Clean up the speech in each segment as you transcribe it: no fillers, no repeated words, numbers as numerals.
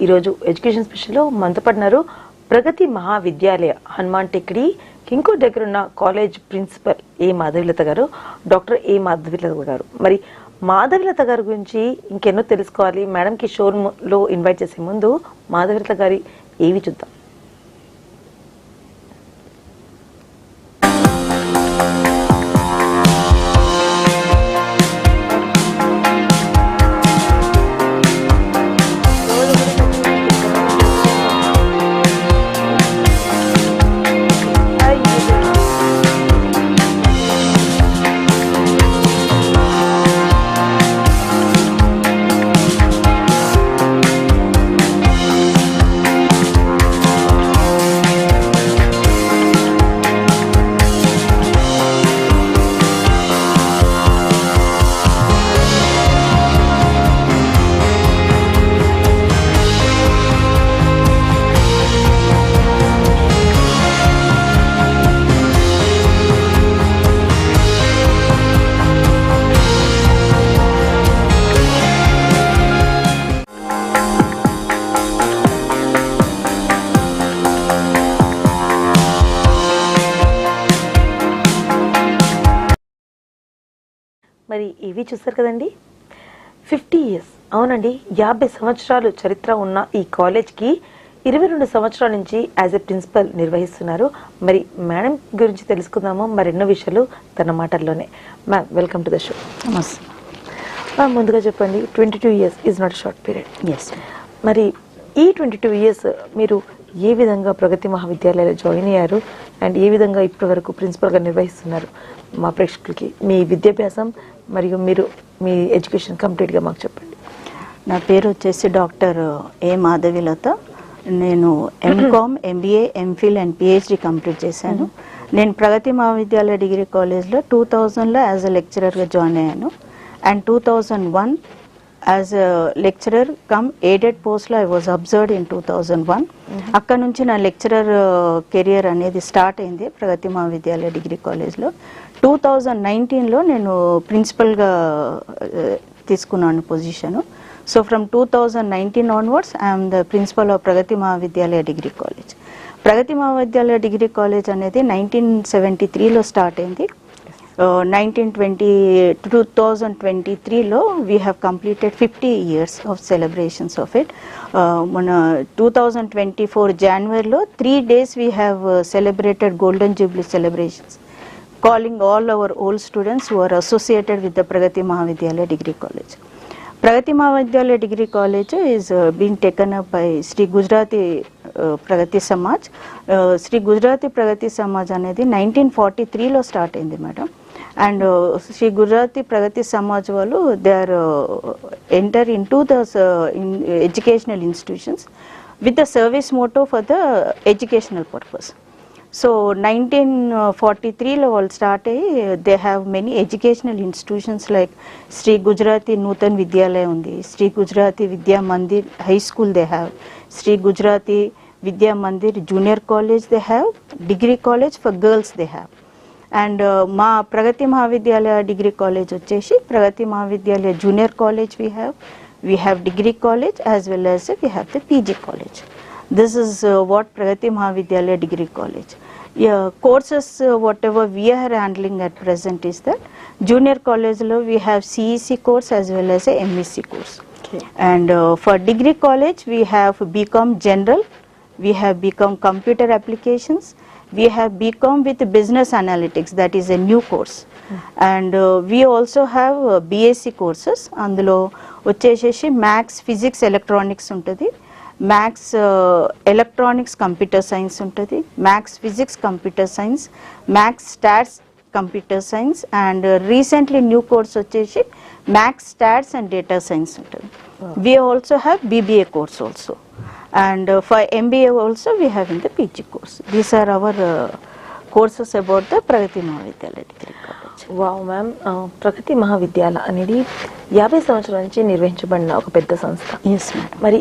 ఈరోజు ఎడ్యుకేషన్ స్పెషల్లో మనతో పడినారు ప్రగతి మహావిద్యాలయ హనుమాన్ టెక్డి కింకోర్ దగ్గర ఉన్న కాలేజ్ ప్రిన్సిపల్ ఏ మాధవిలత గారు, డాక్టర్ ఏ మాధవిలత గారు. మరి మాధవిలత గారి గురించి ఇంకెన్నో తెలుసుకోవాలి. మేడంకి షోరూంలో ఇన్వైట్ చేసే ముందు మాధవిలత గారి ఏవి చూద్దాం. మరి ఇవి చూస్తారు కదండి, 50 years, అవునండి, 50 సంవత్సరాలు చరిత్ర ఉన్న ఈ కాలేజ్కి 22 సంవత్సరాల నుంచి యాజ్ ఎ ప్రిన్సిపల్ నిర్వహిస్తున్నారు. మరి మేడం గురించి తెలుసుకుందాము మరెన్నో విషయాలు తన మాటల్లోనే. Ma'am, welcome to the show. Namaste ma'am. ముందుగా చెప్పండి, 22 years is not short period. Yes. మరి ఈ 22 years మీరు ఏ విధంగా ప్రగతి మహావిద్యాలయంలో జాయిన్ అయ్యారు అండ్ ఏ విధంగా ఇప్పటి వరకు ప్రిన్సిపల్గా నిర్వహిస్తున్నారు? మా ప్రేక్షకులకి మీ విద్యాభ్యాసం మరియు మీరు మీ ఎడ్యుకేషన్ కంప్లీట్గా మాకు చెప్పండి. నా పేరు వచ్చేసి డాక్టర్ ఏ మాధవిలత. నేను MCom, MBA, MPhil and PhD complete చేశాను. నేను ప్రగతి మహావిద్యాలయ డిగ్రీ కాలేజ్లో 2000లో యాజ్ అ లెక్చరర్గా జాయిన్ అయ్యాను. And 2001 as a lecturer come aided పోస్ట్లో ఐ వాజ్ అబ్జర్వ్డ్ ఇన్ 2001. అక్కడ నుంచి నా లెక్చరర్ కెరియర్ అనేది స్టార్ట్ అయింది ప్రగతి మహావిద్యాలయ డిగ్రీ కాలేజ్లో. 2019లో నేను ప్రిన్సిపల్గా తీసుకున్నాను position. So from 2019 onwards I'm the principal of Pragati Mahavidyalaya degree college. Pragati Mahavidyalaya degree college అనేది 1973లో స్టార్ట్ అయింది. 2023లో we have completed 50 years of celebrations of it. మన 2024 జనవరిలో 3 days we have celebrated golden jubilee celebrations, calling all our old students who are associated with the Pragati Mahavidyalaya Degree College. Pragati Mahavidyalaya Degree College is being taken up by Sri Gujarati Pragati Samaj. Sri Gujarati Pragati Samaj anedi 1943లో start అయింది madam. And Shri Gujarati Pragati Samaj వాళ్ళు they are enter in to the educational institutions with the service motto for the educational purpose. So 1943లో వాళ్ళు start అయ్యి they have many educational institutions like Shri Gujarati Nutan Vidyalaya ఉంది, Shri Gujarati Vidya Mandir high school they have, Shri Gujarati Vidya Mandir junior college they have, degree college for girls they have. And మా ప్రగతి Mahavidyalaya degree college వచ్చేసి Pragati Mahavidyalaya junior college we have degree college as well as we have the PG college. This is what Pragati Mahavidyalaya Degree College. Yeah, courses whatever we are handling at present is that junior college lo we have CEC course as well as a MSc course. Okay. And for degree college we have BCom General, we have BCom Computer Applications, we have BCom with Business Analytics, that is a new course. And we also have BSc courses. అందులో వచ్చేసేసి maths, physics, electronics ఉంటుంది, maths electronics computer science ఉంటుంది, maths physics computer science, maths stats computer science, and recently new course వచ్చేసి maths stats and data science ఉంటుంది. We also have BBA course also. And for MBA also we have in the PG course. These are our courses about the Pragati Mahavidyalaya Degree College. Wow ma'am, Pragati Mahavidyalaya అనేది 50 సంవత్సరాల నుంచి నిర్వహించబడిన ఒక పెద్ద సంస్థ. Yes madam. మరి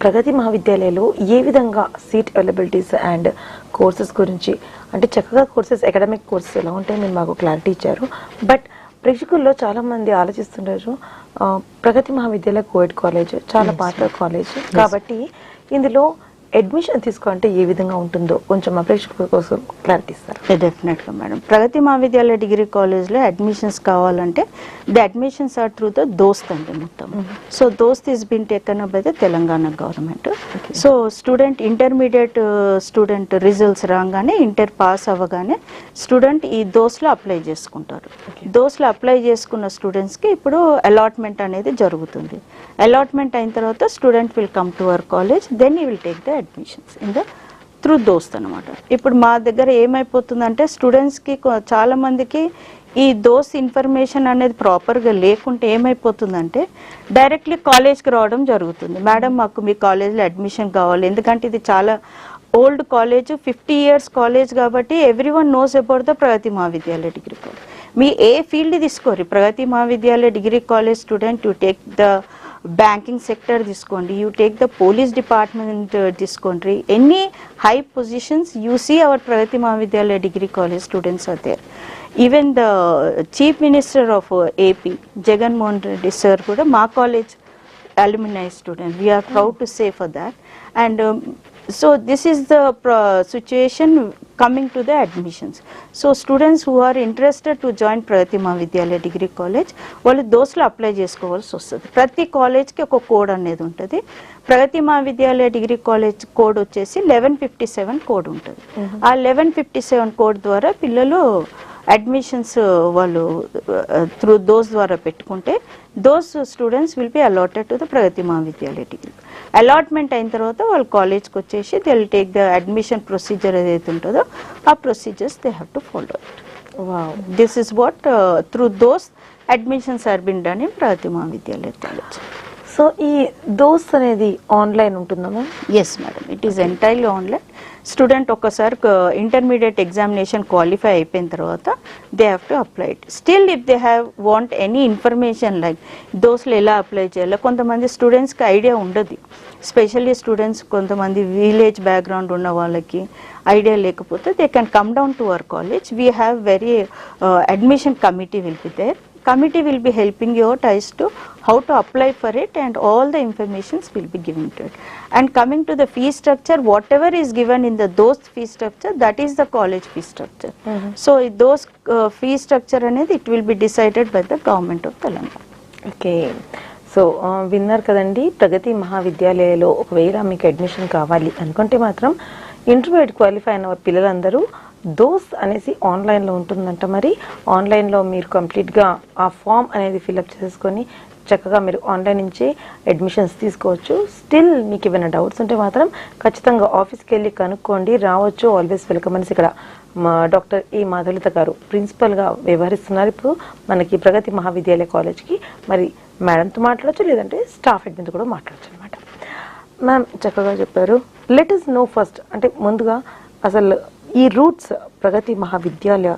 ప్రగతి మహావిద్యాలయంలో ఏ విధంగా సీట్ అవైలబిలిటీస్ అండ్ కోర్సెస్ గురించి, అంటే చక్కగా కోర్సెస్ అకాడమిక్ కోర్సెస్ ఎలా ఉంటాయి మీరు మాకు క్లారిటీ ఇచ్చారు. బట్ ప్రేక్షకుల్లో చాలా మంది ఆలోచిస్తుంటారు ప్రగతి మహావిద్యాలయ కోవిడ్ కాలేజ్ చాలా పాత కాలేజ్ కాబట్టి ఇందులో అడ్మిషన్ తీసుకోవాలంటే ఏ విధంగా ఉంటుందో కొంచెం మా ప్రేక్షకుల కోసం క్లారిటీ ఇస్తారు. డెఫినెట్గా మేడం, ప్రగతి మహావిద్యాలయ డిగ్రీ కాలేజ్లో అడ్మిషన్స్ కావాలంటే the admissions are through the DOST అండి మొత్తం. So DOST is been taken up by the Telangana government. So student intermediate student results రాగానే ఇంటర్ పాస్ అవ్వగానే స్టూడెంట్ ఈ దోస్లో అప్లై చేసుకుంటారు. దోస్లో అప్లై చేసుకున్న స్టూడెంట్స్కి ఇప్పుడు అలాట్మెంట్ అనేది జరుగుతుంది. అలాట్మెంట్ అయిన తర్వాత student will come to our college, then we will take the admissions in the through Dost అనమాట. ఇప్పుడు మా దగ్గర ఏమైపోతుందంటే స్టూడెంట్స్కి చాలా మందికి ఈ దోస్త్ ఇన్ఫర్మేషన్ అనేది ప్రాపర్గా లేకుంటే ఏమైపోతుందంటే డైరెక్ట్లీ కాలేజ్కి రావడం జరుగుతుంది. మేడం మాకు మీ కాలేజ్లో అడ్మిషన్ కావాలి, ఎందుకంటే ఇది చాలా ఓల్డ్ కాలేజ్, 50 years కాలేజ్ కాబట్టి everyone knows about the Pragathi Mahavidyalaya degree college. మీ ఏ ఫీల్డ్ తీసుకోరు, Pragati Mahavidyalaya degree college student you take the banking sector తీసుకోండి, you take the police department తీసుకోండి, any high positions you see our Pragati Mahavidyalaya degree college students are there. Even the chief minister of AP Jaganmohan Reddy sir కూడా మా college alumni student. We are proud to say for that. And so this is the situation coming to the admissions. So students who are interested to join Pragati Mahavidyalaya Degree College, వాళ్ళు దోస్లో apply చేసుకోవాల్సి వస్తుంది. ప్రతి కాలేజ్కి ఒక code అనేది ఉంటుంది. ప్రగతి Mahavidyalaya degree college code వచ్చేసి 1157 code ఉంటుంది. ఆ 1157 కోడ్ ద్వారా పిల్లలు అడ్మిషన్స్ వాళ్ళు త్రూ దోస్ ద్వారా పెట్టుకుంటే DOST students will be allotted to the Pragathi Mahavidyalaya degree. Allotment అయిన తర్వాత వాళ్ళు కాలేజ్కి వచ్చేసి they will take the admission procedure ఏదైతే ఉంటుందో ఆ procedures they have to follow it. This is what through DOST admissions are been done in Pragathi Mahavidyalaya college. So ఈ దోస్ అనేది ఆన్లైన్ ఉంటుందా ma'am? Yes madam, it is entirely online. Student ఒకసారి intermediate examination qualify అయిపోయిన తర్వాత they have to apply it. Still if they have want any information like దోస్లో ఎలా apply చేయాలో కొంతమంది స్టూడెంట్స్కి ఐడియా ఉండదు. స్పెషల్లీ స్టూడెంట్స్ కొంతమంది విలేజ్ బ్యాక్గ్రౌండ్ ఉన్న వాళ్ళకి ఐడియా లేకపోతే they can come down to our college. We have very admission committee will be there. Committee will be helping you out as to how to apply for it, and all the informations will be given to it. And coming to the fee structure, whatever is given in the those fee structure, that is the college fee structure. So those fee structure అనేది it will be decided by the government of Telangana. Okay, so విన్నారు కదండి, ప్రగతి మహావిద్యాలయంలో ఒకవేళ మీకు admission కావాలి అనుకుంటే మాత్రం intermediate qualify అయిన పిల్లలందరూ దోస్ అనేసి ఆన్లైన్లో ఉంటుందంట. మరి ఆన్లైన్లో మీరు కంప్లీట్గా ఆ ఫామ్ అనేది ఫిల్అప్ చేసుకొని చక్కగా మీరు ఆన్లైన్ నుంచే అడ్మిషన్స్ తీసుకోవచ్చు. స్టిల్ మీకు ఏమైనా డౌట్స్ ఉంటే మాత్రం ఖచ్చితంగా ఆఫీస్కి వెళ్ళి కనుక్కోండి, రావచ్చు. ఆల్వేస్ వెల్కమ్ అనేసి ఇక్కడ మా డాక్టర్ ఏ మాధవలత గారు ప్రిన్సిపల్గా వ్యవహరిస్తున్నారు ఇప్పుడు మనకి ప్రగతి మహావిద్యాలయ కాలేజ్కి. మరి మేడంతో మాట్లాడచ్చు, లేదంటే స్టాఫ్ అడ్మిన్ కూడా మాట్లాడచ్చు అనమాట. మ్యామ్ చక్కగా చెప్పారు. లెట్ us నో ఫస్ట్, అంటే ముందుగా అసలు ఈ రూట్స్ ప్రగతి మహావిద్యాలయ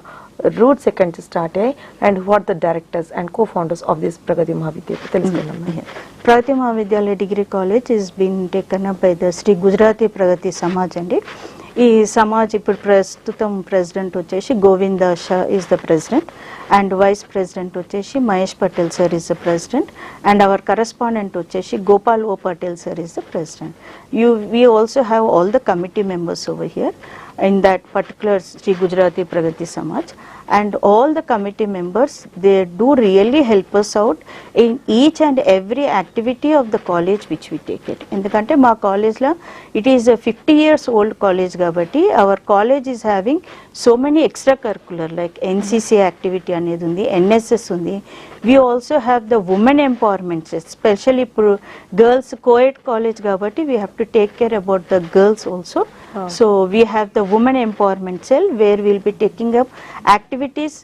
రూట్స్ ఎక్కడి నుంచి స్టార్ట్ అయ్యాయి and what the directors and co founders of this ప్రగతి మహావిద్యాలయ తెలుసుకుందాం. Pragati Mahavidyalaya degree college is been taken up by the Shri Gujarati Pragati Samaj అండి. ఈ సమాజ్ ఇప్పుడు ప్రస్తుతం ప్రెసిడెంట్ వచ్చేసి Govinda Shah is the president, and vice president వచ్చేసి Mahesh Patel sir is the president, and our correspondent వచ్చేసి Gopal O Patel sir is the president. We also have all the committee members over here in that particular Sri Gujarati Pragati Samaj, and all the committee members, they do really help us out in each and every activity of the college which we take it. ఎందుకంటే మా కాలేజ్లో it is a 50 years old college కాబట్టి our college is having so many extra curricular like NCC activity అనేది ఉంది, NSS ఉంది. We also have the women empowerment, especially ఇప్పుడు girls co-ed college కాబట్టి we have to take care about the girls also. So we have the women empowerment cell where we'll be taking up activities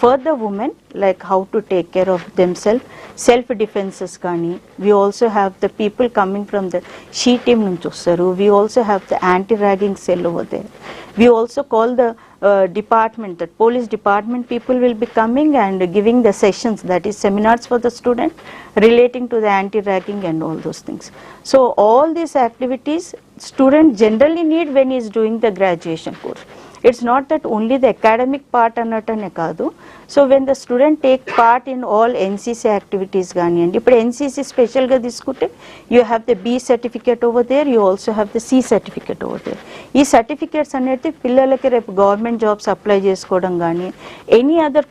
for the women, like how to take care of themselves, self defenses కానీ. We also have the people coming from the she team నుంచి వస్తారు. We also have the anti ragging cell over there. We also call the department, the police department people will be coming and giving the sessions, that is seminars for the student relating to the anti ragging and all those things. So all these activities student generally need when he is doing the graduation course. It's not that only the academic part అన్నట్టనే కాదు. So when the student take part in all NCC activities కానివ్వండి, ఇప్పుడు NCC స్పెషల్గా తీసుకుంటే you have the B certificate over there, you also have the C certificate over there. ఈ certificates అనేది పిల్లలకి రేపు గవర్నమెంట్ జాబ్స్ అప్లై చేసుకోవడం కానీ any other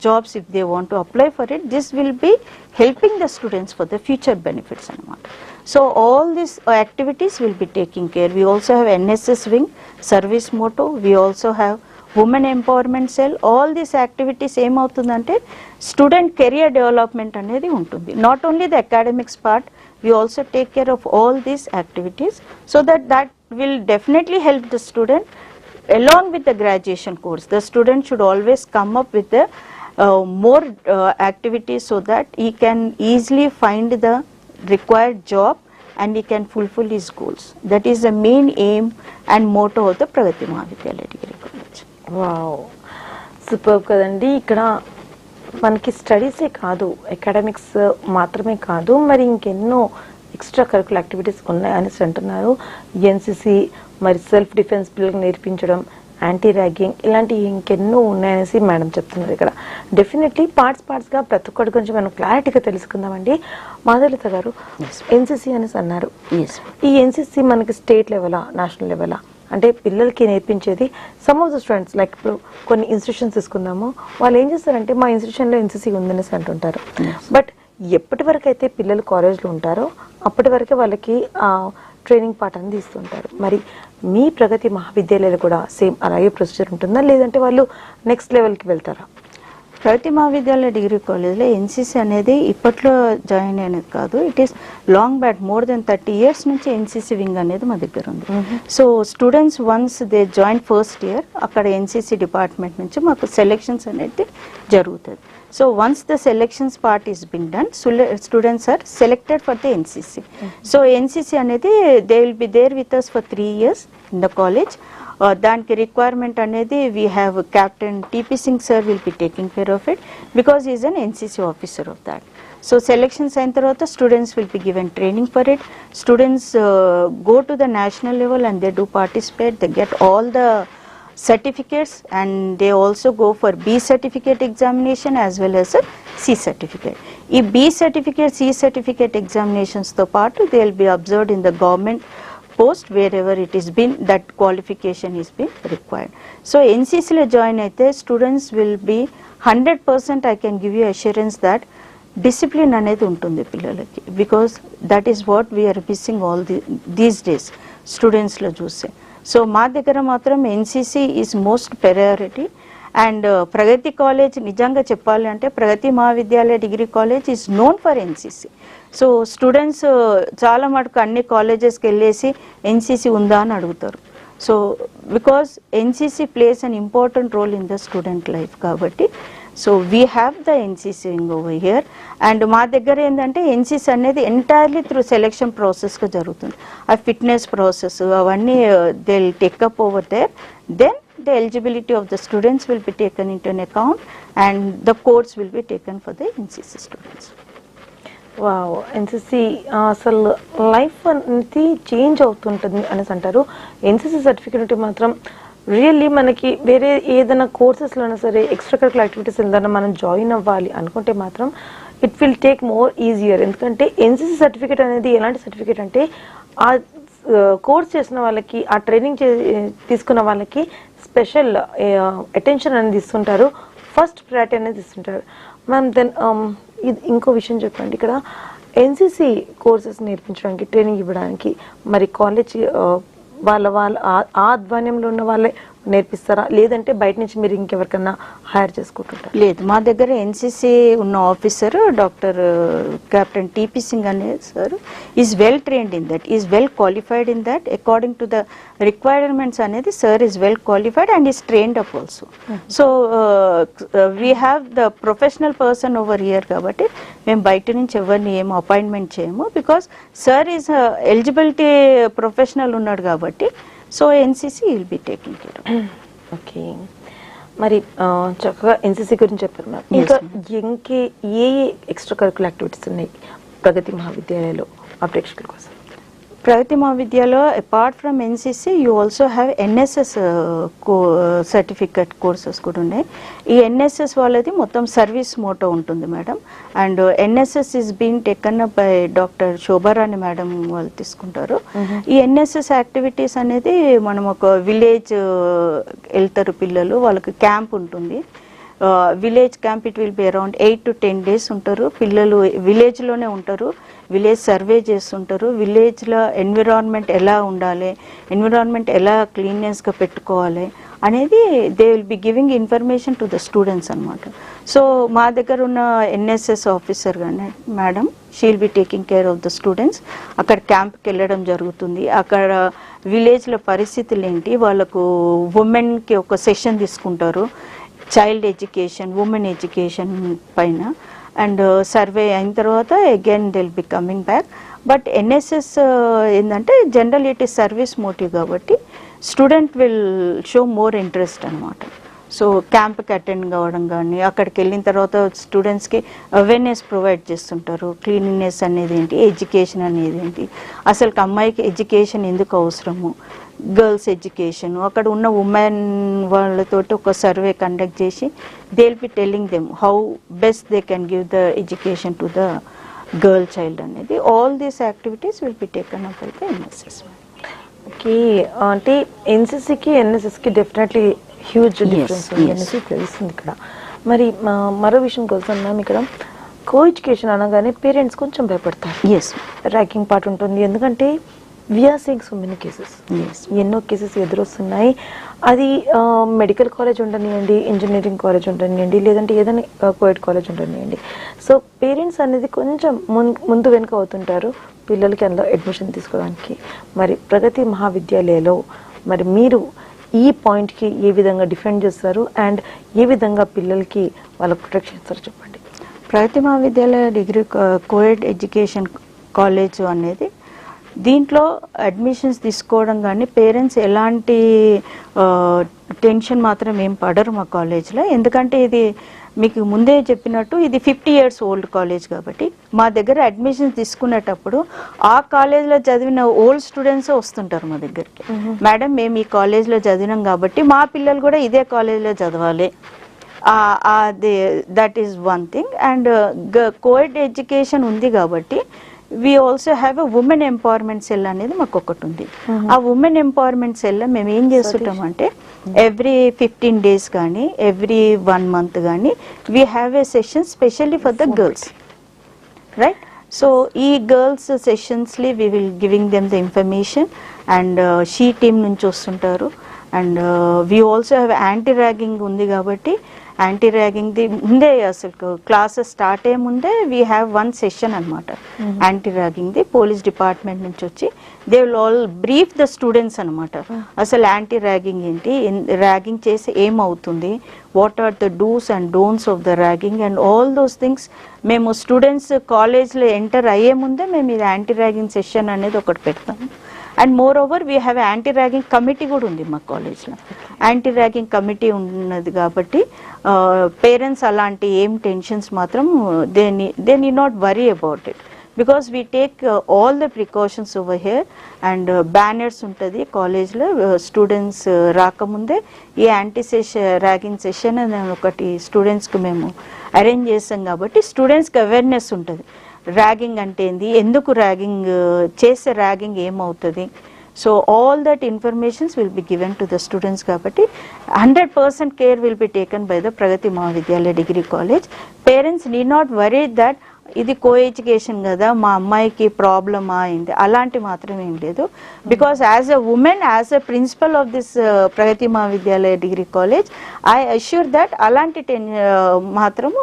jobs if they want to apply for it, this will be helping the students for the future benefits anamata. So all these activities will be taking care. We also have NSS wing, service motto, we also have women empowerment cell. All these activities aim avutundante student career development anedi untundi. Not only the academics part, we also take care of all these activities, so that will definitely help the student along with the graduation course. The student should always come up with the more activities so that he can easily find the required job and he can fulfill his goals. That is the main aim and motto of the Pragati Mahavidyalaya Degree College. Wow, super కదండి. ఇక్కడ మనకి స్టడీసే కాదు, academics మాత్రమే కాదు, మరి ఇంకెన్నో extra curricular activities ఉన్నాయని అంటున్నారు. ఎన్సీసీ, మరి సెల్ఫ్ డిఫెన్స్ పిల్లలకు నేర్పించడం, యాంటీ ర్యాగింగ్, ఇలాంటి ఇంకెన్నో ఉన్నాయనేసి మేడం చెప్తున్నారు. ఇక్కడ డెఫినెట్లీ పార్ట్స్గా ప్రతి ఒక్కటి గురించి మనం క్లారిటీగా తెలుసుకుందామండి. మాధవలత గారు, ఎన్సీసీ అనేసి అన్నారు. ఈ ఎన్సీసీ మనకి స్టేట్ లెవెలా, నేషనల్ లెవెలా? అంటే పిల్లలకి నేర్పించేది some of the students, like ఇప్పుడు కొన్ని ఇన్స్టిట్యూషన్స్ తీసుకుందాము, వాళ్ళు ఏం చేస్తారంటే మా ఇన్స్టిట్యూషన్లో ఎన్సీసీ ఉందనేసి అంటుంటారు. బట్ ఎప్పటి వరకు అయితే పిల్లలు కాలేజ్లో ఉంటారో అప్పటి వరకే వాళ్ళకి ట్రైనింగ్ పార్ట్ అనేది ఇస్తుంటారు. మరి మీ ప్రగతి మహావిద్యాలయాలు కూడా సేమ్ అలాగే ప్రొసీజర్ ఉంటుందా, లేదంటే వాళ్ళు నెక్స్ట్ లెవెల్కి వెళ్తారా? ప్రగతి మహావిద్యాలయ డిగ్రీ కాలేజ్లో ఎన్సీసీ అనేది ఇప్పట్లో జాయిన్ అయినది కాదు. It is long back, more than 30 years నుంచి ఎన్సీసీ వింగ్ అనేది మా దగ్గర ఉంది. So students once they join first year, అక్కడ ఎన్సీసీ డిపార్ట్మెంట్ నుంచి మాకు సెలెక్షన్స్ అనేది జరుగుతుంది. So once the selections part is been done, students are selected for the NCC. So NCC anedi they will be there with us for 3 years in the college. Daniki requirement anedi we have Captain TP Singh sir will be taking care of it, because he is an NCC officer of that. So selections ayin tarvata students will be given training for it. Students go to the national level and they do participate. They get all the certificates and they also go for B certificate examination as well as a C certificate. ఈ B certificate, C certificate examinations తో పాటు they will be observed in the government post wherever it is been, that qualification is been required. So NCC లో join అయితే students will be 100% I can give you assurance that discipline అనేది ఉంటుంది పిల్లలకి, because that is what we are missing all these days students లో చూస్తే. So మా దగ్గర మాత్రం NCC is most priority. And Pragati college నిజంగా చెప్పాలి అంటే Pragati Mahavidyalaya degree college is known for NCC. So students చాలా మటుకు అన్ని కాలేజెస్కి వెళ్ళేసి ఎన్సీసీ ఉందా అని అడుగుతారు. So because NCC plays an important role in the student life కాబట్టి so we have the NCC wing over here. And మా దగ్గర ఏంటంటే ఎన్సీసీ అనేది ఎంటైర్లీ త్రూ సెలెక్షన్ ప్రాసెస్గా జరుగుతుంది. ఆ ఫిట్నెస్ ప్రాసెస్ అవన్నీ they will take up over there. Then the eligibility of the students will be taken into an account and the course will be taken for the NCC students. Wow, NCC అసలు life అనేది change అవుతుంటుంది అనేసి అంటారు. NCC certificate మాత్రం really మనకి వేరే ఏదైనా కోర్సెస్లోనా సరే ఎక్స్ట్రా కరికులర్ యాక్టివిటీస్ ఏదైనా మనం జాయిన్ అవ్వాలి అనుకుంటే మాత్రం it will take more easier. ఎందుకంటే ఎన్సీసీ సర్టిఫికేట్ అనేది ఎలాంటి సర్టిఫికేట్ అంటే ఆ కోర్స్ చేసిన వాళ్ళకి, ఆ ట్రైనింగ్ తీసుకున్న వాళ్ళకి స్పెషల్ అటెన్షన్ అనేది ఇస్తుంటారు, ఫస్ట్ ప్రయారిటీ అనేది ఇస్తుంటారు. మ్యామ్ దెన్ ఇది ఇంకో విషయం చెప్పండి, ఇక్కడ ఎన్సీసీ కోర్సెస్ నేర్పించడానికి, ట్రైనింగ్ ఇవ్వడానికి మరి కాలేజ్ వాళ్ళ ఆధ్వర్యంలో ఉన్న వాళ్ళే నేర్పిస్తారా, లేదంటే బయట నుంచి మీరు ఇంకెవరికన్నా హైర్ చేసుకుంటుంటారా? లేదు, మా దగ్గర ఎన్సీసీ ఉన్న officer doctor captain TP Singh అనే sir is well trained in that, is well qualified in that according to the requirements అనేది. Sir is well qualified and is trained up also. So we have the professional person over here కాబట్టి మేము బయట నుంచి ఎవరిని ఏమో appointment చేయము, because sir is eligibility professional ఉన్నాడు కాబట్టి. So NCC will be taking care. Okay, మరి చక్కగా ఎన్సీసీ గురించి చెప్పారు మ్యామ్. ఇంకా ఇంకే ఏ ఎక్స్ట్రా కరికులర్ యాక్టివిటీస్ ఉన్నాయి ప్రగతి మహావిద్యాలయంలో ఆ ప్రేక్షకుల కోసం? Pragati Mahavidyalo, apart from NCC, you also have NSS certificate courses కూడా ఉన్నాయి. ఈ NSS వాళ్ళది మొత్తం సర్వీస్ మోటో ఉంటుంది madam. And NSS is being taken up by doctor Shobharani madam వాళ్ళు తీసుకుంటారు. ఈ NSS యాక్టివిటీస్ అనేది మనం ఒక విలేజ్ వెళ్తారు పిల్లలు, వాళ్ళకి క్యాంప్ ఉంటుంది. Village camp, it will be around 8 to 10 days ఉంటారు పిల్లలు. విలేజ్లోనే ఉంటారు, విలేజ్ సర్వే చేస్తుంటారు, విలేజ్లో ఎన్విరాన్మెంట్ ఎలా ఉండాలి, ఎన్విరాన్మెంట్ ఎలా క్లీన్నెస్గా పెట్టుకోవాలి అనేది they will be giving information to the students అనమాట. సో మా దగ్గర ఉన్న ఎన్ఎస్ఎస్ ఆఫీసర్ కానీ madam, she will be taking care of the students. అక్కడ క్యాంప్కి వెళ్ళడం జరుగుతుంది. అక్కడ విలేజ్లో పరిస్థితులు ఏంటి, వాళ్ళకు ఉమెన్కి ఒక సెషన్ తీసుకుంటారు, చైల్డ్ ఎడ్యుకేషన్, ఉమెన్ ఎడ్యుకేషన్ పైన. అండ్ సర్వే అయిన తర్వాత again they will be coming back. But NSS ఏంటంటే general it is service motive కాబట్టి student will show more interest అనమాట. సో క్యాంప్కి అటెండ్ కావడం కానీ, అక్కడికి వెళ్ళిన తర్వాత స్టూడెంట్స్కి అవేర్నెస్ ప్రొవైడ్ చేస్తుంటారు. క్లీనినెస్ అనేది ఏంటి, ఎడ్యుకేషన్ అనేది ఏంటి, అసలు అమ్మాయికి ఎడ్యుకేషన్ ఎందుకు అవసరము, గర్ల్స్ ఎడ్యుకేషన్, అక్కడ ఉన్న ఉమెన్ వాళ్ళతోటి ఒక సర్వే కండక్ట్ చేసి they will be telling them how best they can give the education to the girl child అనేది. All these activities will be taken up అయితే ఎన్ఎస్ఎస్. ఓకే, అంటే ఎన్సీసీకి ఎన్ఎస్ఎస్కి డెఫినెట్లీ హ్యూజ్ డిఫరెన్స్ ఉంది అనేసి తెలుస్తుంది ఇక్కడ. మరి మరో విషయం కోసం మ్యామ్, ఇక్కడ కో ఎడ్యుకేషన్ అనగానే పేరెంట్స్ కొంచెం భయపడతారు. ఎస్, ర్యాకింగ్ పార్ట్ ఉంటుంది, ఎందుకంటే we are seeing so many cases, ఎన్నో కేసెస్ ఎదురొస్తున్నాయి. అది మెడికల్ కాలేజ్ ఉండనివ్వండి, ఇంజనీరింగ్ కాలేజ్ ఉండనివ్వండి, లేదంటే ఏదైనా కోఎడ్ కాలేజ్ ఉండనివ్వండి. సో పేరెంట్స్ అనేది కొంచెం ముందు వెనుక అవుతుంటారు పిల్లలకి అందులో అడ్మిషన్ తీసుకోవడానికి. మరి ప్రగతి మహావిద్యాలయలో మరి మీరు ఈ పాయింట్కి ఏ విధంగా డిఫెండ్ చేస్తారు అండ్ ఏ విధంగా పిల్లలకి వాళ్ళకి ప్రొటెక్షన్ ఇస్తారు చెప్పండి. Pragati Mahavidyalaya degree coed education college అనేది, దీంట్లో అడ్మిషన్స్ తీసుకోవడం కానీ పేరెంట్స్ ఎలాంటి టెన్షన్ మాత్రం ఏం పడరు మా కాలేజ్లో. ఎందుకంటే ఇది మీకు ముందే చెప్పినట్టు ఇది 50 years ఓల్డ్ కాలేజ్ కాబట్టి మా దగ్గర అడ్మిషన్స్ తీసుకునేటప్పుడు ఆ కాలేజ్లో చదివిన ఓల్డ్ స్టూడెంట్స్ వస్తుంటారు మా దగ్గరికి. మేడం, మేము ఈ కాలేజ్లో చదివినాం కాబట్టి మా పిల్లలు కూడా ఇదే కాలేజ్లో చదవాలి, that is one thing. And co-ed education ఉంది కాబట్టి we also have a women empowerment cell అనేది మాకు ఒకటి ఉంది. ఆ ఉమెన్ ఎంపవర్మెంట్ సెల్లో మేము ఏం చేస్తుంటామంటే ఎవ్రీ 15 days కానీ ఎవ్రీ 1 month కానీ we have a session specially for the girls, right? So ఈ గర్ల్స్ సెషన్స్లీ we will giving them the information. And she team నుంచి వస్తుంటారు. And we also have anti ragging ఉంది కాబట్టి యాంటీ ర్యాగింగ్ది ముందే అసలు క్లాసెస్ స్టార్ట్ అయ్యే ముందే వీ హ్యావ్ 1 session అనమాట యాంటీ ర్యాగింగ్ది. పోలీస్ డిపార్ట్మెంట్ నుంచి వచ్చి they will all brief the students అనమాట. అసలు యాంటీ ర్యాగింగ్ ఏంటి, ర్యాగింగ్ చేసి ఏమవుతుంది, what are the dos and don'ts of the ragging and all those things మేము స్టూడెంట్స్ కాలేజ్లో ఎంటర్ అయ్యే ముందే మేము ఇది యాంటీ ర్యాగింగ్ సెషన్ అనేది ఒకటి పెడతాము. And more over we have anti ragging committee కూడా ఉంది మా కాలేజ్లో. యాంటీ ర్యాగింగ్ కమిటీ ఉన్నది కాబట్టి పేరెంట్స్ అలాంటి ఏం టెన్షన్స్ మాత్రం they need not worry about it, because we take all the precautions over here. And banners ఉంటుంది కాలేజ్లో, స్టూడెంట్స్ రాకముందే ఈ యాంటీ ర్యాగింగ్ సెషన్ అని ఒకటి స్టూడెంట్స్కి మేము అరేంజ్ చేస్తాం కాబట్టి స్టూడెంట్స్కి అవేర్నెస్ ఉంటుంది. ర్యాగింగ్ అంటే ఏంది, ఎందుకు ర్యాగింగ్ చేసే ర్యాగింగ్ ఏమవుతుంది. So all that informations will be given to the students కాబట్టి 100% care will be taken by the Pragathi Mahavidyalaya degree college. Parents need not worry that ఇది కో ఎడ్యుకేషన్ కదా మా అమ్మాయికి ప్రాబ్లమా అయింది, అలాంటి మాత్రం ఏం లేదు. Because as a women, as a principal of this Pragathi Mahavidyalaya degree college, I assure that అలాంటి మాత్రము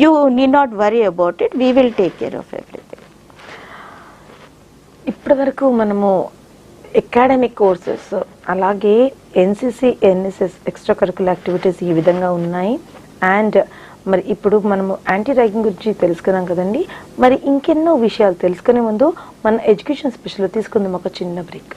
you need not worry about it, we will take care of everything. ఇప్పటి వరకు మనము అకాడమిక్ కోర్సెస్ అలాగే NCC, NSS extra curricular activities ఈ విధంగా ఉన్నాయి. And మరి ఇప్పుడు మనము యాంటీ ర్యాగింగ్ గురించి తెలుసుకున్నాం కదండి. మరి ఇంకెన్నో విషయాలు తెలుసుకునే ముందు మన ఎడ్యుకేషన్ స్పెషల్ తీసుకుందాం ఒక చిన్న బ్రేక్.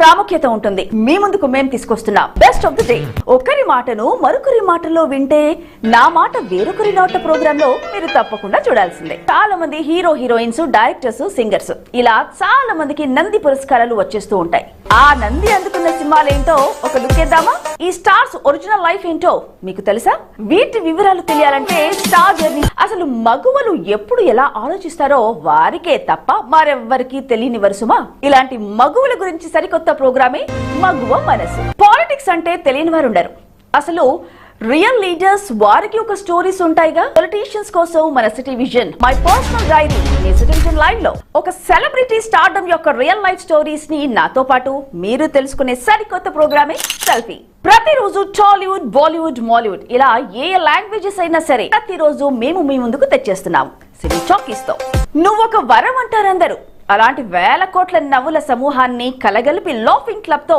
ప్రాముఖ్యత ఉంటుంది. మీ ముందుకు మేము తీసుకొస్తున్న బెస్ట్ ఆఫ్ ది డే. ఒకరి మాటను మరొకరి మాటల్లో వింటే నా మాట వేరొకరి నోట ప్రోగ్రామ్ లో మీరు తప్పకుండా చూడాల్సిందే. చాలా మంది హీరో హీరోయిన్స్, డైరెక్టర్స్, సింగర్స్ ఇలా చాలా మందికి నంది పురస్కారాలు వచ్చేస్తూ ఉంటాయి. ఆ నంది అందుకున్న సినిమాలేంటో ఒక లుక్ వేద్దామా? ఈ స్టార్స్ ఒరిజినల్ లైఫ్ ఏంటో మీకు తెలుసా? వీటి వివరాలు తెలియాలంటే స్టార్ జర్నీ. అసలు మగువలు ఎప్పుడు ఎలా ఆలోచిస్తారో వారికే తప్ప మరెవ్వరికి తెలియని వరుసమా. ఇలాంటి మగువల గురించి సరికొత్త ప్రోగ్రామే మగువ మనసు. పాలిటిక్స్ అంటే తెలియని వారు ఉండరు. అసలు రియల్ లీడర్స్ వారికి ఒక స్టోరీస్ ఉంటాయిగా. పొలిటీషియన్స్ కోసం మన city vision, my personal diary, city vision live లో ఒక సెలబ్రిటీ స్టార్డమ్ యొక్క రియల్ లైఫ్ స్టోరీస్ ని నాతో పాటు మీరు తెలుసుకునే సరికొత్త ప్రోగ్రామే సెల్ఫీ. ప్రతిరోజు టాలీవుడ్, బాలీవుడ్, మాలీవుడ్ ఇలా ఏ లాంగ్వేజెస్ అయినా సరే ప్రతిరోజు మేము మీ ముందుకు తెచ్చేస్తున్నాము సినీ టాకీస్ తో. నువ్వొక వరం అంటారందరూ. అలాంటి వేల కోట్ల నవ్వుల సమూహాన్ని కలగలిపి లాఫింగ్ క్లబ్ తో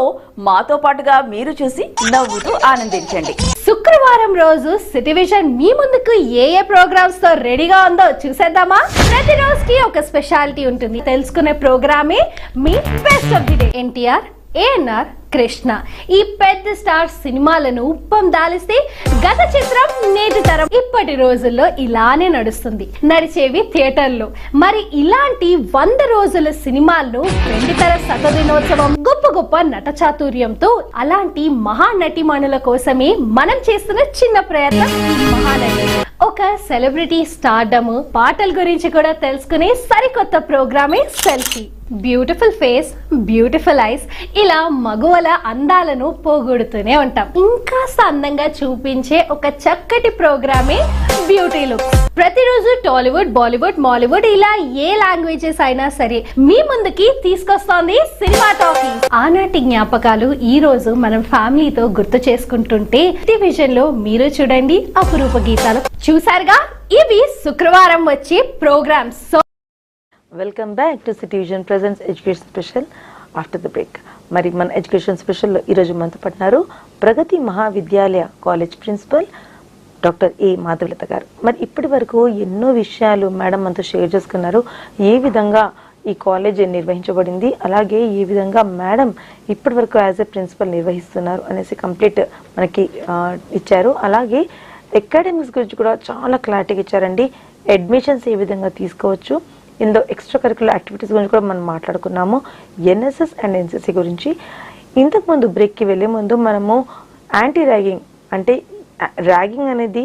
మాతో పాటుగా మీరు చూసి నవ్వుతూ ఆనందించండి. శుక్రవారం రోజు సిటీ విజన్ మీ ముందుకు ఏ ప్రోగ్రామ్స్ తో రెడీగా ఉందో చూసేద్దామా? ప్రతి రోజుకి ఒక స్పెషాలిటీ ఉంటుంది. తెలుసుకునే ప్రోగ్రామే మీ best of the day. NTR, ANR, Krishna ఈ పెద్ద స్టార్ సినిమాలను ఉప్పం దాలిస్తే గత చిత్రం నేటి తరం ఇప్పటి రోజుల్లో ఇలానే నడుస్తుంది. నడిచేవి థియేటర్లో. మరి ఇలాంటి 100 రోజుల సినిమాలను వెండితెర శతదినోత్సవం గొప్ప గొప్ప నట చాతుర్యంతో అలాంటి మహానటిమణుల కోసమే మనం చేస్తున్న చిన్న ప్రయత్నం ఈ మహానటి. ఒక సెలబ్రిటీ స్టార్డమ్, పాటల గురించి కూడా తెలుసుకునే సరికొత్త ప్రోగ్రామే selfie. Beautiful face, beautiful eyes ఇలా మగువల అందాలను పోగొడుతూనే ఉంటాం. ఇంకా అందంగా చూపించే ఒక చక్కటి ప్రోగ్రామే బ్యూటీ లుక్. ప్రతిరోజు టాలీవుడ్, బాలీవుడ్, మాలీవుడ్ ఇలా ఏ లాంగ్వేజెస్ అయినా సరే మీ ముందుకి తీసుకొస్తోంది సినిమా టాకీస్. ఆనాటి జ్ఞాపకాలు ఈ రోజు మనం ఫ్యామిలీతో గుర్తు చేసుకుంటుంటే టెలివిజన్ లో మీరు చూడండి అపురూప గీతాలు. చూసారుగా, ఇవి శుక్రవారం వచ్చే programs. Welcome back to city vision presents education special after the break. మరి మన ఎడ్యుకేషన్ స్పెషల్లో ఈరోజు మనతో పట్టినారు Pragati Mahavidyalaya college principal doctor A Madhavalatha garu. మరి ఇప్పటి వరకు ఎన్నో విషయాలు మేడం మనతో షేర్ చేసుకున్నారు. ఏ విధంగా ఈ కాలేజ్ నిర్వహించబడింది, అలాగే ఏ విధంగా మేడం ఇప్పటి వరకు యాజ్ ఎ ప్రిన్సిపల్ నిర్వహిస్తున్నారు అనేసి కంప్లీట్ మనకి ఇచ్చారు. అలాగే అకాడమిక్స్ గురించి కూడా చాలా క్లారిటీగా ఇచ్చారండి. అడ్మిషన్స్ ఏ విధంగా తీసుకోవచ్చు, ఇందులో ఎక్స్ట్రా కరికులర్ యాక్టివిటీస్ గురించి కూడా మనం మాట్లాడుకున్నాము. ఎన్ఎస్ఎస్ అండ్ ఎన్సిసి గురించి. ఇంతకుముందు బ్రేక్కి వెళ్ళే ముందు మనము యాంటీ ర్యాగింగ్ అంటే ర్యాగింగ్ అనేది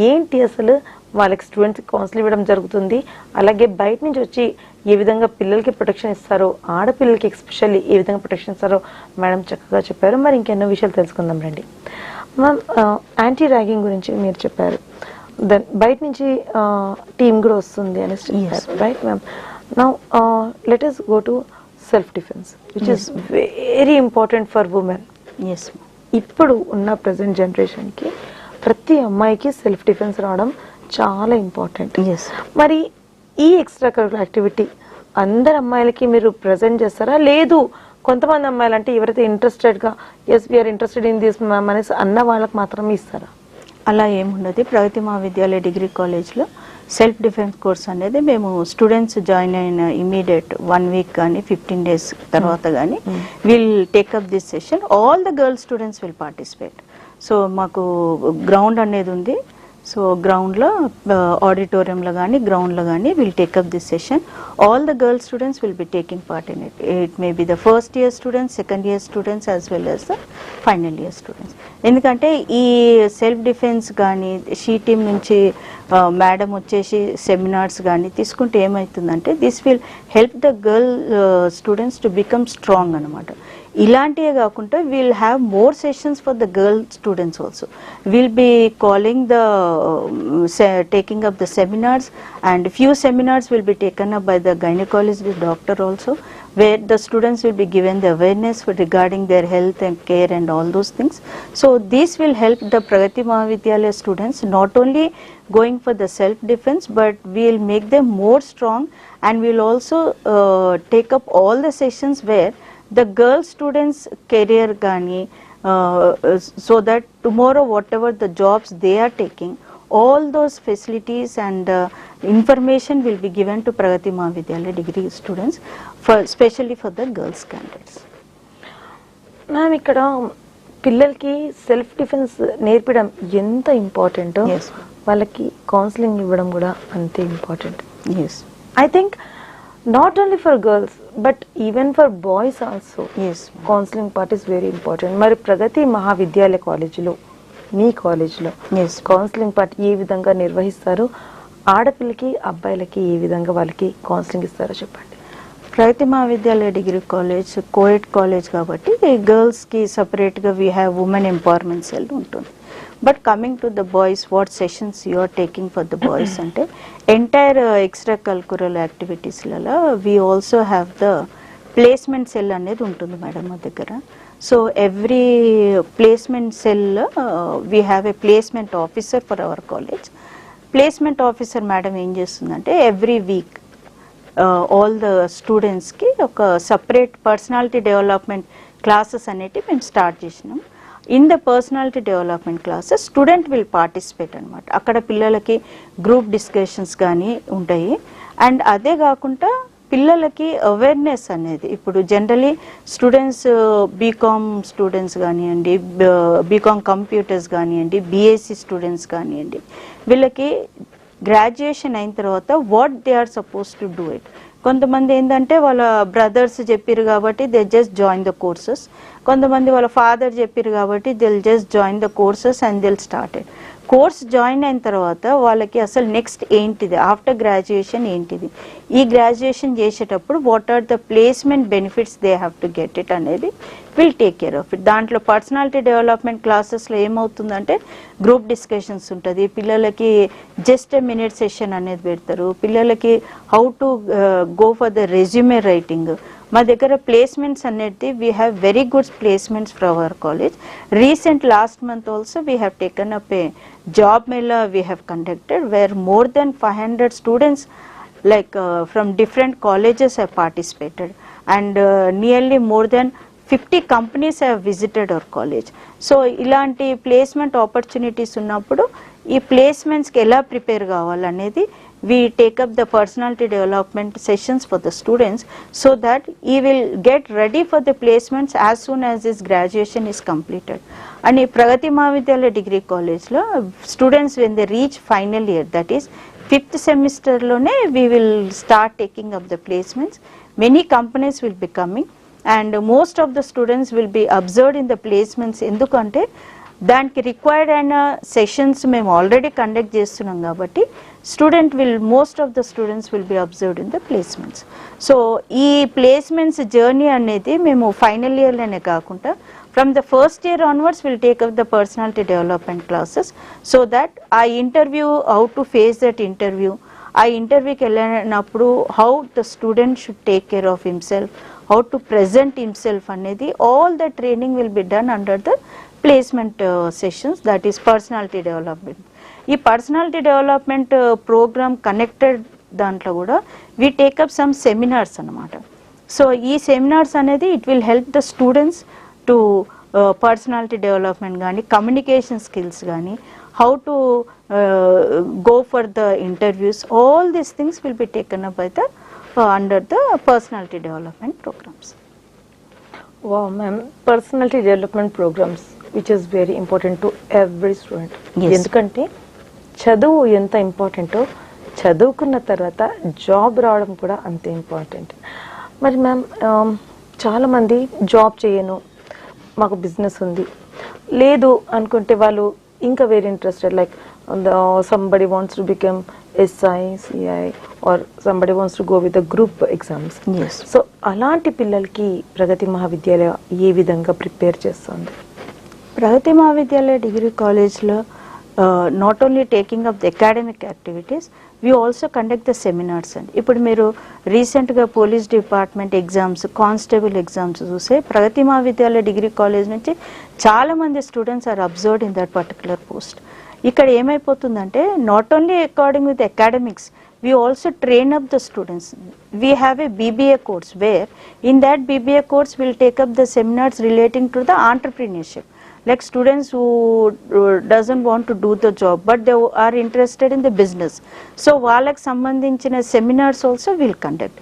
ఏంటి, అసలు వాళ్ళకి స్టూడెంట్స్కి కౌన్సిల్ ఇవ్వడం జరుగుతుంది, అలాగే బయట నుంచి వచ్చి ఏ విధంగా పిల్లలకి ప్రొటెక్షన్ ఇస్తారో, ఆడపిల్లలకి ఎస్పెషల్లీ ఏ విధంగా ప్రొటెక్షన్ ఇస్తారో మేడం చక్కగా చెప్పారు. మరి ఇంకెన్నో విషయాలు తెలుసుకుందాం రండి. మ్యామ్, యాంటీ ర్యాగింగ్ గురించి మీరు చెప్పారు, దెన్ బయట నుంచి టీమ్ కూడా వస్తుంది అనేసి చెప్పారు, right ma'am? Now let us go to self defence which is very important for women. ఇప్పుడు ఉన్న ప్రజెంట్ జనరేషన్కి ప్రతి అమ్మాయికి సెల్ఫ్ డిఫెన్స్ రావడం చాలా ఇంపార్టెంట్. మరి ఈ ఎక్స్ట్రా కరికులర్ యాక్టివిటీ అందరు అమ్మాయిలకి మీరు ప్రజెంట్ చేస్తారా, లేదు కొంతమంది అమ్మాయిలు అంటే ఎవరైతే ఇంట్రెస్టెడ్గా yes we're interested in this ma'am అనేసి అన్న వాళ్ళకి మాత్రమే ఇస్తారా? అలా ఏముండదు. ప్రగతి మహావిద్యాలయ డిగ్రీ కాలేజ్లో సెల్ఫ్ డిఫెన్స్ కోర్స్ అనేది మేము స్టూడెంట్స్ జాయిన్ అయిన ఇమీడియట్ 1 వీక్ కానీ 15 days తర్వాత కానీ will take up this session. All the girls students will participate. So మాకు గ్రౌండ్ అనేది ఉంది. సో గ్రౌండ్లో ఆడిటోరియంలో కానీ గ్రౌండ్లో కానీ will take up this session. All the girls students will be taking part in it. It may be the first year students, second year students as well as the final year students. ఎందుకంటే ఈ self defence కానీ she team నుంచి madam వచ్చేసి seminars కానీ తీసుకుంటే ఏమవుతుందంటే this will help the girl students to become strong అనమాట. ఇలాంటివే కాకుండా will have more sessions for the girl students also. Will be calling the taking up the seminars and few seminars will be taken up by the gynaecologist doctor also, where the students will be given the awareness regarding their health and care and all those things. So this will help the Pragati Mahavidyalaya students not only going for the self defense, but we will make them more strong, and we will also take up all the sessions where the girl students career gani so that tomorrow whatever the jobs they are taking, all those facilities and information will be given to Pragati Mahavidyalaya degree students, for especially for the girls candidates. Ma'am ఇక్కడ పిల్లలకి self defence నేర్పడం ఎంత important, Yes. వాళ్ళకి counselling ఇవ్వడం కూడా అంతే important. Yes. I think not only for girls but even for boys also Yes. counseling part is very important. మరి ప్రగతి మహావిద్యాలయ కాలేజీలో, మీ కాలేజీలో Yes. కౌన్సిలింగ్ పార్ట్ ఏ విధంగా నిర్వహిస్తారు, ఆడపిల్లకి అబ్బాయిలకి ఏ విధంగా వాళ్ళకి కౌన్సిలింగ్ ఇస్తారో చెప్పండి. Pragati Mahavidyalaya degree college coed college కాబట్టి గర్ల్స్కి సపరేట్గా we have women empowerment cell ఉంటుంది. But coming to the boys, what sessions you are taking for the boys అంటే ఎంటైర్ ఎక్స్ట్రా కల్కురల్ యాక్టివిటీస్లలో we also have the placement cell అనేది ఉంటుంది madam మా దగ్గర. సో ఎవ్రీ ప్లేస్మెంట్ సెల్లో we have a placement officer for our college. Placement officer madam ఏం చేస్తుందంటే every week all the స్టూడెంట్స్కి ఒక సపరేట్ పర్సనాలిటీ డెవలప్మెంట్ క్లాసెస్ అనేటివి మేము స్టార్ట్ చేసినాం. In the personality development classes student will participate అనమాట. అక్కడ పిల్లలకి గ్రూప్ డిస్కషన్స్ కానీ ఉంటాయి. అండ్ అదే కాకుండా పిల్లలకి అవేర్నెస్ అనేది ఇప్పుడు జనరలీ స్టూడెంట్స్ బీకామ్ స్టూడెంట్స్ కానివ్వండి, బీకామ్ కంప్యూటర్స్ కానివ్వండి, బీఎస్సీ స్టూడెంట్స్ కానివ్వండి, వీళ్ళకి గ్రాడ్యుయేషన్ అయిన తర్వాత what they are suppose to do it. కొంతమంది ఏంటంటే వాళ్ళ బ్రదర్స్ చెప్పారు కాబట్టి they just join the courses, కొంతమంది వాళ్ళ ఫాదర్ చెప్పారు కాబట్టి they just join the courses and they started. Course join అయిన తర్వాత వాళ్ళకి అసలు నెక్స్ట్ ఏంటిది, ఆఫ్టర్ గ్రాడ్యుయేషన్ ఏంటిది, ఈ గ్రాడ్యుయేషన్ చేసేటప్పుడు what are the placement benefits they have to get it అనేది will take care of it. దాంట్లో పర్సనాలిటీ డెవలప్మెంట్ క్లాసెస్లో ఏమవుతుందంటే గ్రూప్ డిస్కషన్స్ ఉంటుంది, పిల్లలకి జస్ట్ ఎ మినిట్ సెషన్ అనేది పెడతారు, పిల్లలకి how to go for the resume writing. మా దగ్గర ప్లేస్మెంట్స్ అనేది we have very good placements for our college. Recent last month also we have taken up a job mela we have conducted where more than 500 students like from different colleges have participated and nearly more than 50 companies have visited our college. So ఇలాంటి placement opportunities ఉన్నప్పుడు ఈ ప్లేస్మెంట్స్కి ఎలా prepare కావాలనేది we take up the personality development sessions for the students so that he will get ready for the placements as soon as his graduation is completed. And in Pragati Mahavidyalaya Degree College lo students when they reach final year, that is 5th semester lone we will start taking up the placements. Many companies will be coming and most of the students will be observed in the placements. ఎందుకంటే దానికి required అయిన sessions మేము already conduct చేస్తున్నాం కాబట్టి student will most of the students will be observed in the placements. So ఈ placements journey అనేది మేము final ఇయర్లోనే కాకుండా from the first year onwards will take up the personality development classes so that ఆ interview how to face that interview, ఆ ఇంటర్వ్యూకి వెళ్ళినప్పుడు how the student should take care of himself, how to present himself అనేది all the training will be done under the placement sessions, that is personality development. ఈ personality development programme connected దాంట్లో కూడా we take up some seminars అనమాట. So ఈ seminars అనేది it will help the students to personality development కానీ, communication skills కానీ, how to go for the interviews, all these things will be taken up by the under the personality development programmes. Wow, ma'am, personality development programs which is very important to every student. Yes. ఎందుకంటే చదువు ఎంత ఇంపార్టెంటో చదువుకున్న తర్వాత job రావడం కూడా అంతే important. మరి మ్యామ్ చాలామంది జాబ్ చేయను, మాకు బిజినెస్ ఉంది లేదు అనుకుంటే వాళ్ళు ఇంకా వేరే interested like somebody wants to become SI, CI or somebody wants to go with the group exams. Yes. So అలాంటి పిల్లలకి ప్రగతి మహావిద్యాలయ ఏ విధంగా ప్రిపేర్ చేస్తుంది? ప్రగతి మహావిద్యాలయ డిగ్రీ కాలేజ్లో not only taking up the academic activities, we also conduct the seminars అండి. ఇప్పుడు మీరు రీసెంట్గా police department exams, constable exams చూసే ప్రగతి మహావిద్యాలయ డిగ్రీ కాలేజ్ నుంచి చాలామంది students are observed in that particular post. ఇక్కడ ఏమైపోతుందంటే not only according with academics, we also train up the students. We have a BBA course where in that BBA course we'll take up the seminars relating to the entrepreneurship. like students who doesn't want to do the job but they are interested in the business, so వాళ్ళకి సంబంధించిన seminars also will conduct.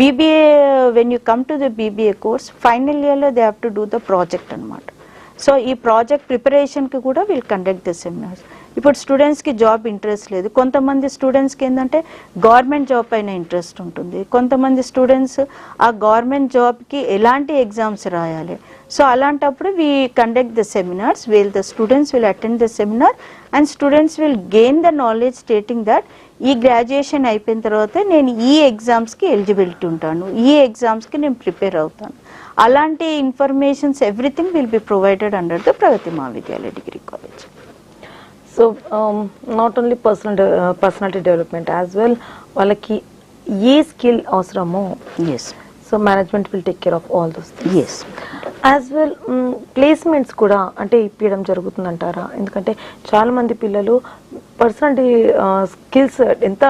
BBA, when you come to the BBA course, final year lo they have to do the project anamata. So ఈ project ప్రిపరేషన్కి కూడా will conduct the seminars. ఇప్పుడు స్టూడెంట్స్కి job interest లేదు, కొంతమంది స్టూడెంట్స్కి ఏంటంటే గవర్నమెంట్ జాబ్ పైన interest ఉంటుంది, కొంతమంది స్టూడెంట్స్ ఆ గవర్నమెంట్ జాబ్కి ఎలాంటి ఎగ్జామ్స్ రాయాలి. సో అలాంటప్పుడు we conduct the seminars while the students will attend the seminar and students will gain the knowledge stating that ఈ గ్రాడ్యుయేషన్ అయిపోయిన తర్వాత నేను ఈ ఎగ్జామ్స్కి ఎలిజిబిలిటీ ఉంటాను, ఈ ఎగ్జామ్స్కి నేను ప్రిపేర్ అవుతాను. అలాంటి informations everything will be provided under the Pragathi Mahavidyalaya degree college. So not only personality development as well, వాళ్ళకి ఏ స్కిల్ అవసరమో yes, so management will take care of all those things. Yes as well placements కూడా అంటే ఇప్పించడం జరుగుతుందంటారా? ఎందుకంటే చాలా మంది పిల్లలు పర్సనాలిటీ స్కిల్స్ ఎంత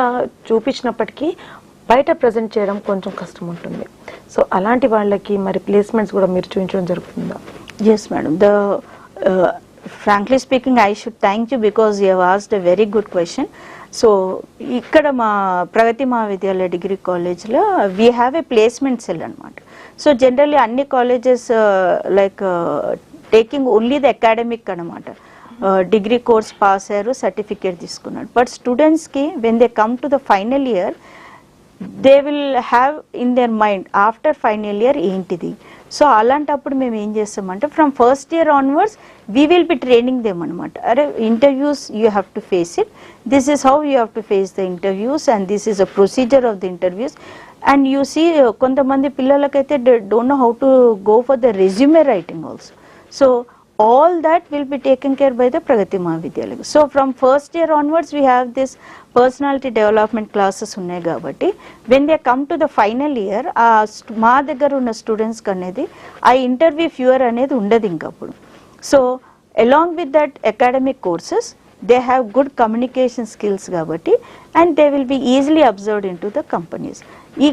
చూపించినప్పటికీ బయట ప్రజెంట్ చేయడం కొంచెం కష్టం ఉంటుంది. సో అలాంటి వాళ్ళకి మరి ప్లేస్మెంట్స్ కూడా మీరు చూపించడం జరుగుతుందా? Yes, madam. Frankly speaking, I should thank you because you have asked a very good question. So, ఇక్కడ మా ప్రగతి మహావిద్యాలయ డిగ్రీ కాలేజ్లో we have a placement cell అనమాట. సో జనరల్లీ అన్ని colleges like taking only the academic అనమాట. Degree course pass అయ్యారు, certificate తీసుకున్నారు. But స్టూడెంట్స్కి when they come to the final year they will have in their mind after final year ఏంటిది. So అలాంటప్పుడు మేము ఏం చేస్తామంటే from first year onwards we will B training them అనమాట. అరే interviews you have to face it, this is how you have to face the interviews and this is a procedure of the interviews. And you see కొంతమంది పిల్లలకైతే don't know how to go for the resume writing also. So all that will be taken care by the Pragati Mahavidyalaya. So from first year onwards we have this personality development classes unnai kabatti when they come to the final year మా దగ్గర ఉన్న students అనేది ఆ interview pure అనేది ఉండదు ఇంకప్పుడు. So along with that academic courses they have good communication skills kabatti and they will be easily absorbed into the companies. ఈ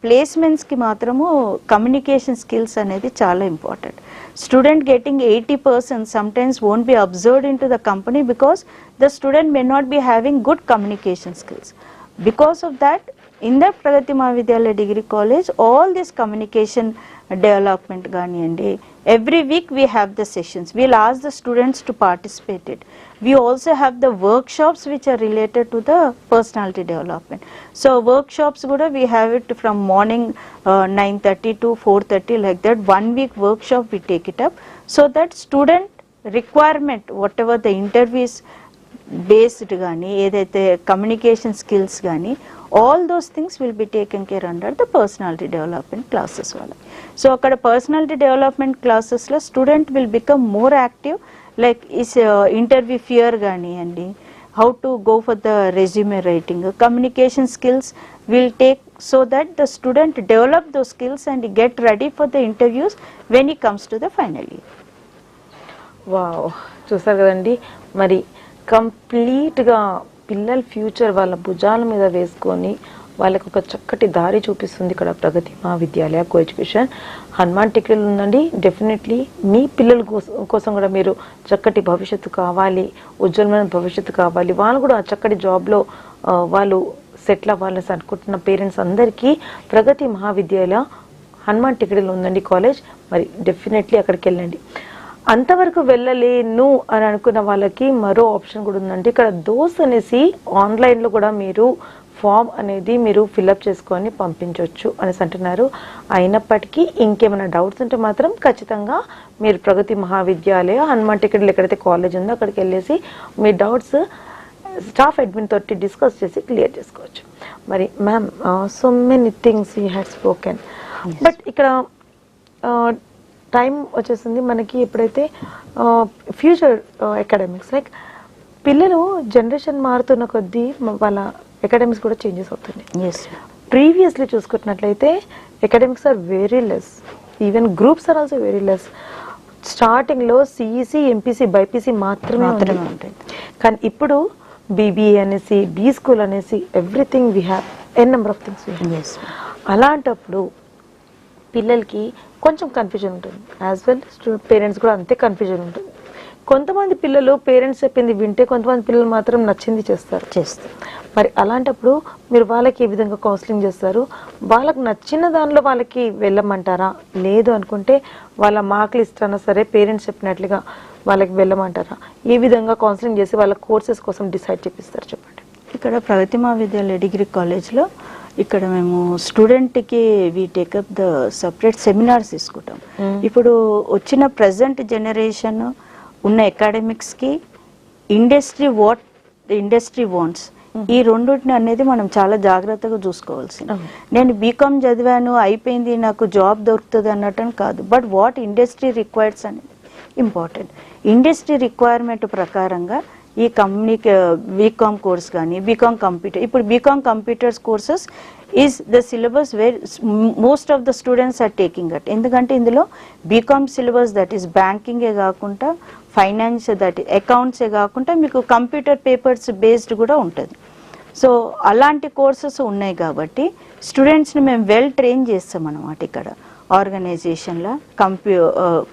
ప్లేస్మెంట్స్కి మాత్రము కమ్యూనికేషన్ స్కిల్స్ అనేది చాలా important. Student getting 80% sometimes won't be observed into the company because the student may not be having good communication skills. Because of that, in the Pragati Mahavidyalaya Degree College, all this communication development ganiyandi, every week we have the sessions. We'll ask the students to participate it. We also have the workshops which are related to the personality development. So workshops kuda we have it from morning 9:30 to 4:30 like that. 1 week workshop we take it up so that student requirement whatever the interviews based gaani edaithe communication skills gaani all those things will be taken care under the personality development classes wala. So akkada personality development classes lo student will become more active, like is interview fear gaani andi, how to go for the resume writing, communication skills will take so that the student develop those skills and get ready for the interviews when he comes to the final year. Wow, చూసారు కదండి. మరి కంప్లీట్గా పిల్లల future వాళ్ళ భుజాల మీద వేసుకొని వాళ్ళకి ఒక చక్కటి దారి చూపిస్తుంది ఇక్కడ ప్రగతి మహావిద్యాలయ కో ఎడ్యుకేషన్. హనుమాన్ టికెట్లు ఉందండి. డెఫినెట్లీ మీ పిల్లల కోసం కూడా మీరు చక్కటి భవిష్యత్తు కావాలి, ఉజ్వలమైన భవిష్యత్తు కావాలి, వాళ్ళు కూడా చక్కటి జాబ్లో వాళ్ళు సెటిల్ అవ్వాలని అనుకుంటున్న పేరెంట్స్ అందరికీ ప్రగతి మహావిద్యాలయ హనుమాన్ టికెట్లు ఉందండి కాలేజ్. మరి డెఫినెట్లీ అక్కడికి వెళ్ళండి. అంతవరకు వెళ్ళలేను అని అనుకున్న వాళ్ళకి మరో ఆప్షన్ కూడా ఉందండి. ఇక్కడ దోస్ అనేసి ఆన్లైన్లో కూడా మీరు ఫామ్ అనేది మీరు ఫిల్అప్ చేసుకొని పంపించవచ్చు అనేసి అంటున్నారు. అయినప్పటికీ ఇంకేమైనా డౌట్స్ ఉంటే మాత్రం ఖచ్చితంగా మీరు ప్రగతి మహావిద్యాలయ హనుమాన్ టికెట్లు ఎక్కడైతే కాలేజ్ ఉందో అక్కడికి వెళ్ళేసి మీ డౌట్స్ స్టాఫ్ అడ్మిన్ తోటి డిస్కస్ చేసి క్లియర్ చేసుకోవచ్చు. మరి ma'am, so many things you had spoken, but ఇక్కడ టైం వచ్చేసింది మనకి. ఎప్పుడైతే ఫ్యూచర్ అకాడమిక్స్ లైక్ పిల్లలు జనరేషన్ మారుతున్న కొద్దీ వాళ్ళ అకాడమిక్స్ కూడా చేంజెస్ అవుతుంది. ప్రీవియస్లీ చూసుకున్నట్లయితే academics are very less, even groups are also very less. స్టార్టింగ్లో సిఈసి, ఎంపీసీ, బైపీసీ మాత్రమే ఉంటాయి. కానీ ఇప్పుడు బీబీఏ అనేసి, బీ స్కూల్ అనేసి everything we have n number of things we have. అలాంటప్పుడు పిల్లలకి కొంచెం కన్ఫ్యూజన్ ఉంటుంది, యాజ్ వెల్ పేరెంట్స్ కూడా అంతే కన్ఫ్యూజన్ ఉంటుంది. కొంతమంది పిల్లలు పేరెంట్స్ చెప్పింది వింటే, కొంతమంది పిల్లలు మాత్రం నచ్చింది చేస్తారు. మరి అలాంటప్పుడు మీరు వాళ్ళకి ఏ విధంగా కౌన్సిలింగ్ చేస్తారు? వాళ్ళకి నచ్చిన దానిలో వాళ్ళకి వెళ్ళమంటారా? లేదు అనుకుంటే వాళ్ళ మార్కులు ఇస్తానా సరే పేరెంట్స్ చెప్పినట్లుగా వాళ్ళకి వెళ్ళమంటారా? ఏ విధంగా కౌన్సిలింగ్ చేసి వాళ్ళ కోర్సెస్ కోసం డిసైడ్ చేపిస్తారు చెప్పండి. ఇక్కడ ప్రగతి మహావిద్యాలయ డిగ్రీ కాలేజ్లో ఇక్కడ మేము స్టూడెంట్కి వి టేకప్ ద సపరేట్ సెమినార్స్ తీసుకుంటాం. ఇప్పుడు వచ్చిన ప్రజెంట్ జనరేషన్ ఉన్న అకాడమిక్స్కి ఇండస్ట్రీ వాంట్స్ ఈ రెండింటిని అనేది మనం చాలా జాగ్రత్తగా చూసుకోవాల్సింది. నేను బీకామ్ చదివాను అయిపోయింది నాకు జాబ్ దొరుకుతుంది అన్నట్టు కాదు, బట్ వాట్ ఇండస్ట్రీ రిక్వైర్స్ అనేది ఇంపార్టెంట్. ఇండస్ట్రీ రిక్వైర్మెంట్ ప్రకారంగా ఈ బీకామ్ కోర్స్ కానీ బీకామ్ కంప్యూటర్, ఇప్పుడు B Com computers courses is the syllabus where most of the students are taking it. ఎందుకంటే ఇందులో బీకామ్ సిలబస్ దట్ ఈస్ బ్యాంకింగే కాకుండా ఫైనాన్స్ దట్ అకౌంట్సే కాకుండా మీకు కంప్యూటర్ పేపర్స్ బేస్డ్ కూడా ఉంటుంది. సో అలాంటి కోర్సెస్ ఉన్నాయి కాబట్టి స్టూడెంట్స్ని మేము వెల్ ట్రైన్ చేస్తాం అన్నమాట. ఇక్కడ ఆర్గనైజేషన్లో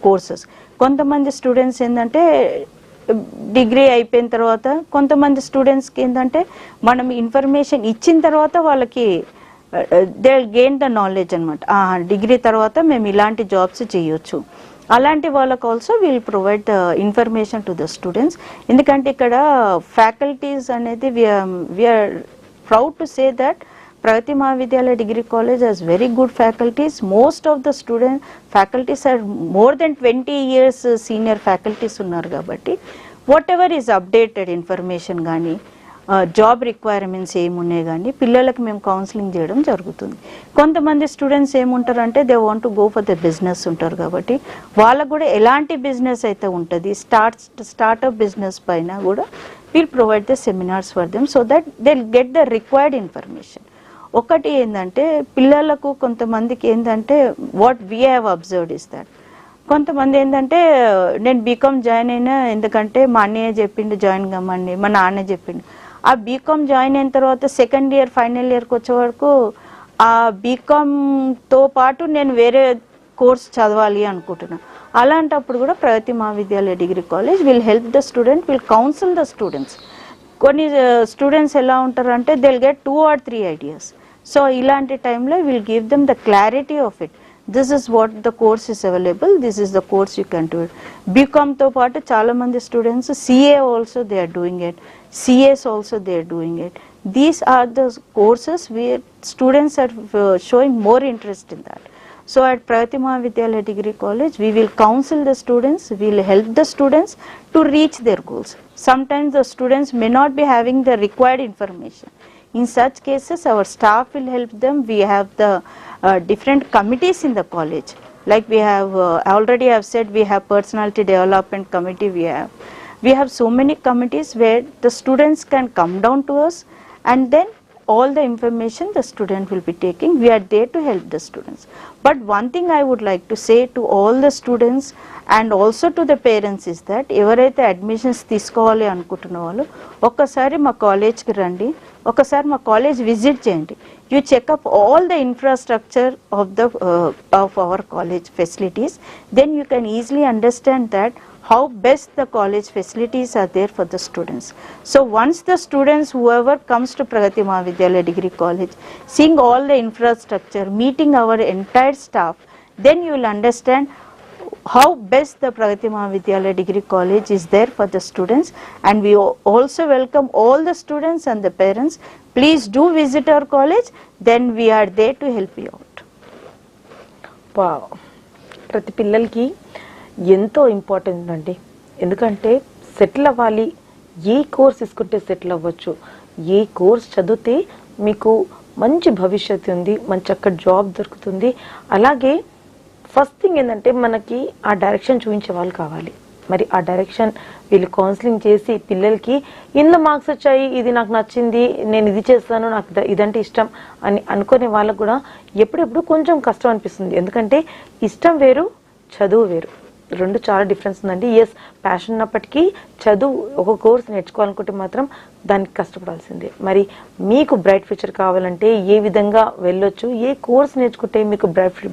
కోర్సెస్ కొంతమంది స్టూడెంట్స్ ఏంటంటే డిగ్రీ అయిపోయిన తర్వాత, కొంతమంది స్టూడెంట్స్కి ఏంటంటే మనం ఇన్ఫర్మేషన్ ఇచ్చిన తర్వాత వాళ్ళకి దే గెయిన్ ద నాలెడ్జ్ అనమాట. డిగ్రీ తర్వాత మేము ఇలాంటి జాబ్స్ చేయొచ్చు, అలాంటి వాళ్ళకు also will provide the information to the students. ఎందుకంటే ఇక్కడ ఫ్యాకల్టీస్ అనేది we're proud to say that Pragati Mahavidyalaya Degree College has very good faculties. Most of the faculties are more than 20 years senior faculties unnaru kabatti whatever is updated information gaani job requirements ఏమున్నాయి కానీ పిల్లలకు మేము counselling చేయడం జరుగుతుంది. కొంతమంది students ఏముంటారంటే they want to go for the business ఉంటారు కాబట్టి వాళ్ళకు కూడా ఎలాంటి బిజినెస్ అయితే ఉంటుంది స్టార్ట్అప్ బిజినెస్ పైన కూడా will provide the seminars for them so that they get the required information. ఒకటి ఏంటంటే పిల్లలకు కొంతమందికి ఏంటంటే what we have observed is that కొంతమంది ఏంటంటే నేను బీకామ్ జాయిన్ అయినా ఎందుకంటే మా అన్నయ్య చెప్పిండు జాయిన్ కమ్మండి, మా నాన్న చెప్పిండు. ఆ బీకామ్ జాయిన్ అయిన తర్వాత సెకండ్ ఇయర్ ఫైనల్ ఇయర్కి వచ్చే వరకు ఆ బీకామ్తో పాటు నేను వేరే కోర్స్ చదవాలి అనుకుంటున్నాను. అలాంటప్పుడు కూడా Pragati Mahavidyalaya degree college will help the student, will counsel the students. కొన్ని స్టూడెంట్స్ ఎలా ఉంటారంటే they will get 2 or 3 ideas. So ఇలాంటి టైంలో will give them the clarity of it. This is what the course is available, this is the course you can do it. బీకామ్తో పాటు చాలా మంది students CA also they are doing it, CS also they are doing it. These are the courses where students are showing more interest in that. So at Pragati Mahavidyalaya Degree College, we will counsel the students, we will help the students to reach their goals. Sometimes the students may not be having the required information. In such cases, our staff will help them. We have the different committees in the college. Like we have already have said, we have personality development committee. We have so many committees where the students can come down to us, and then all the information the student will be taking, we are there to help the students. But one thing I would like to say to all the students and also to the parents is that ఎవరైతే admissions తీసుకోవాలి అనుకుంటున్న వాళ్ళు ఒక్కసారి మా కాలేజ్కి రండి, ఒకసారి మా కాలేజ్ విజిట్ చేయండి. You check up all the infrastructure of our college facilities, then you can easily understand that how best the college facilities are there for the students. So once the students, whoever comes to Pragati Mahavidyalaya Degree College, seeing all the infrastructure, meeting our entire staff, then you will understand how best the Pragati Mahavidyalaya Degree College is there for the students. And we also welcome all the students and the parents. Please do visit our college, then we are there to help you out. Wow. ప్రతి పిల్లలకి ఎంతో important అండి. ఎందుకంటే settle అవ్వాలి, ఏ course తీసుకుంటే settle అవ్వచ్చు, ఏ course చదివితే మీకు మంచి భవిష్యత్తు ఉంది, మంచి అక్కడ జాబ్ దొరుకుతుంది. అలాగే ఫస్ట్ థింగ్ ఏంటంటే మనకి ఆ డైరెక్షన్ చూపించే వాళ్ళు కావాలి. మరి ఆ డైరెక్షన్ వీళ్ళు కౌన్సిలింగ్ చేసి పిల్లలకి ఇంత మార్క్స్ వచ్చాయి, ఇది నాకు నచ్చింది, నేను ఇది చేస్తాను, నాకు ఇదంటే ఇష్టం అని అనుకునే వాళ్ళకు కూడా ఎప్పుడెప్పుడు కొంచెం కష్టం అనిపిస్తుంది. ఎందుకంటే ఇష్టం వేరు, చదువు వేరు, రెండు చాలా డిఫరెన్స్ ఉందండి. ఎస్, ప్యాషన్ ఉన్నప్పటికీ చదువు ఒక కోర్స్ నేర్చుకోవాలనుకుంటే మాత్రం దానికి కష్టపడాల్సిందే. మరి మీకు బ్రైట్ ఫ్యూచర్ కావాలంటే ఏ విధంగా వెళ్ళొచ్చు, ఏ కోర్స్ నేర్చుకుంటే మీకు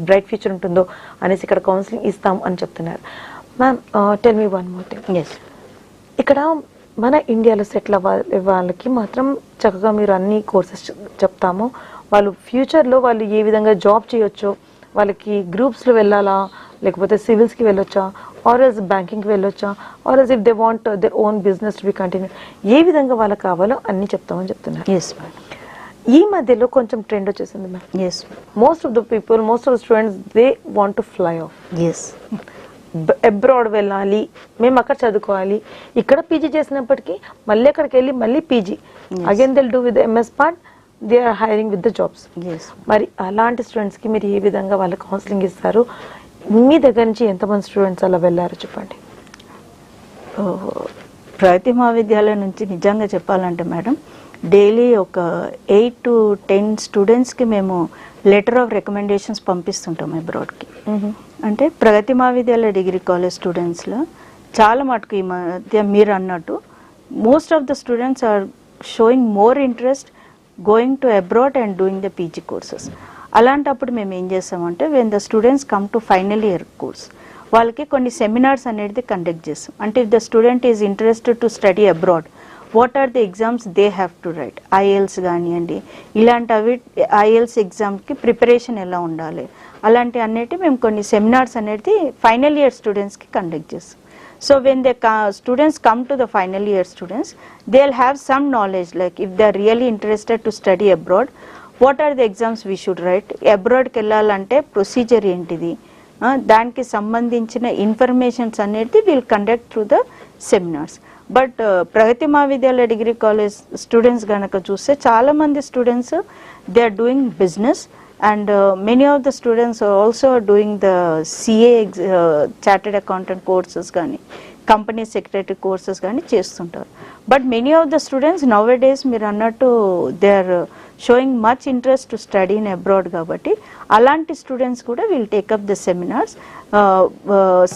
బ్రైట్ ఫ్యూచర్ ఉంటుందో అనేసి ఇక్కడ కౌన్సిలింగ్ ఇస్తాం అని చెప్తున్నారు. Ma'am tell me one more thing. Yes. ఇక్కడ మన ఇండియాలో సెటిల్ అవ్వాలి వాళ్ళకి మాత్రం చక్కగా మీరు అన్ని కోర్సెస్ చెప్తాము. వాళ్ళు ఫ్యూచర్లో వాళ్ళు ఏ విధంగా జాబ్ చేయొచ్చో, వాళ్ళకి గ్రూప్స్లో వెళ్ళాలా, లేకపోతే సివిల్స్కి వెళ్ళొచ్చా, ఆర్ ఎస్ బ్యాంకింగ్కి వెళ్ళొచ్చా, or else if they want their own business to be continue, ఏ విధంగా వాళ్ళకి కావాలో అన్ని చెప్తామని చెప్తున్నారు. Yes ma'am. ఈ మధ్యలో కొంచెం ట్రెండ్ వచ్చేసింది ma'am. Yes. Most of the people, most of the students they want to fly off. Yes. Abroad వెళ్ళాలి, మేము అక్కడ చదువుకోవాలి, ఇక్కడ పీజీ చేసినప్పటికీ మళ్ళీ అక్కడికి వెళ్ళి మళ్ళీ PG again they'll do with MS part, they are hiring with the jobs. మరి అలాంటి స్టూడెంట్స్ కి మీరు ఏ విధంగా వాళ్ళకి కౌన్సిలింగ్ ఇస్తారు? మీ దగ్గర నుంచి ఎంతమంది స్టూడెంట్స్ అలా వెళ్ళారో చెప్పండి. ప్రగతి మహావిద్యాలయం నుంచి నిజంగా చెప్పాలంటే మేడం, డైలీ ఒక 8 to 10 స్టూడెంట్స్కి మేము లెటర్ ఆఫ్ రికమెండేషన్స్ పంపిస్తుంటాం అబ్రాడ్కి. అంటే ప్రగతి మహావిద్యాలయ డిగ్రీ కాలేజ్ స్టూడెంట్స్లో చాలా మటుకు ఈ మధ్య మీరు అన్నట్టు most of the students are showing more interest going to abroad and doing the PG courses. అలాంటప్పుడు మేము ఏం చేస్తామంటే when the students come to final year course వాళ్ళకి కొన్ని సెమినార్స్ అనేది కండక్ట్ చేస్తాం. అంటే if the student is interested to study abroad, what are the exams they have to write, IELTS కానివ్వండి, ఇలాంటివి ఐఎల్స్ ఎగ్జామ్కి ప్రిపరేషన్ ఎలా ఉండాలి, అలాంటి అన్నిటి మేము కొన్ని సెమినార్స్ అనేది ఫైనల్ ఇయర్ స్టూడెంట్స్కి కండక్ట్ చేస్తాం. So when they students come to the final year students, they will have some knowledge like if they are really interested to study abroad, what are the exams we should write, అబ్రాడ్కి వెళ్ళాలంటే procedure ఏంటిది, దానికి సంబంధించిన informations అనేది will conduct through the seminars. But Pragati Mahavidyalaya degree college students కనుక చూస్తే చాలామంది students they are doing business and many of the students also doing the CA chartered accountant courses కానీ కంపెనీ సెక్రటరీ కోర్సెస్ కానీ చేస్తుంటారు. But many of the students nowadays మీరు అన్నట్టు they are showing much interest to study in abroad కాబట్టి అలాంటి students కూడా will take up the seminars.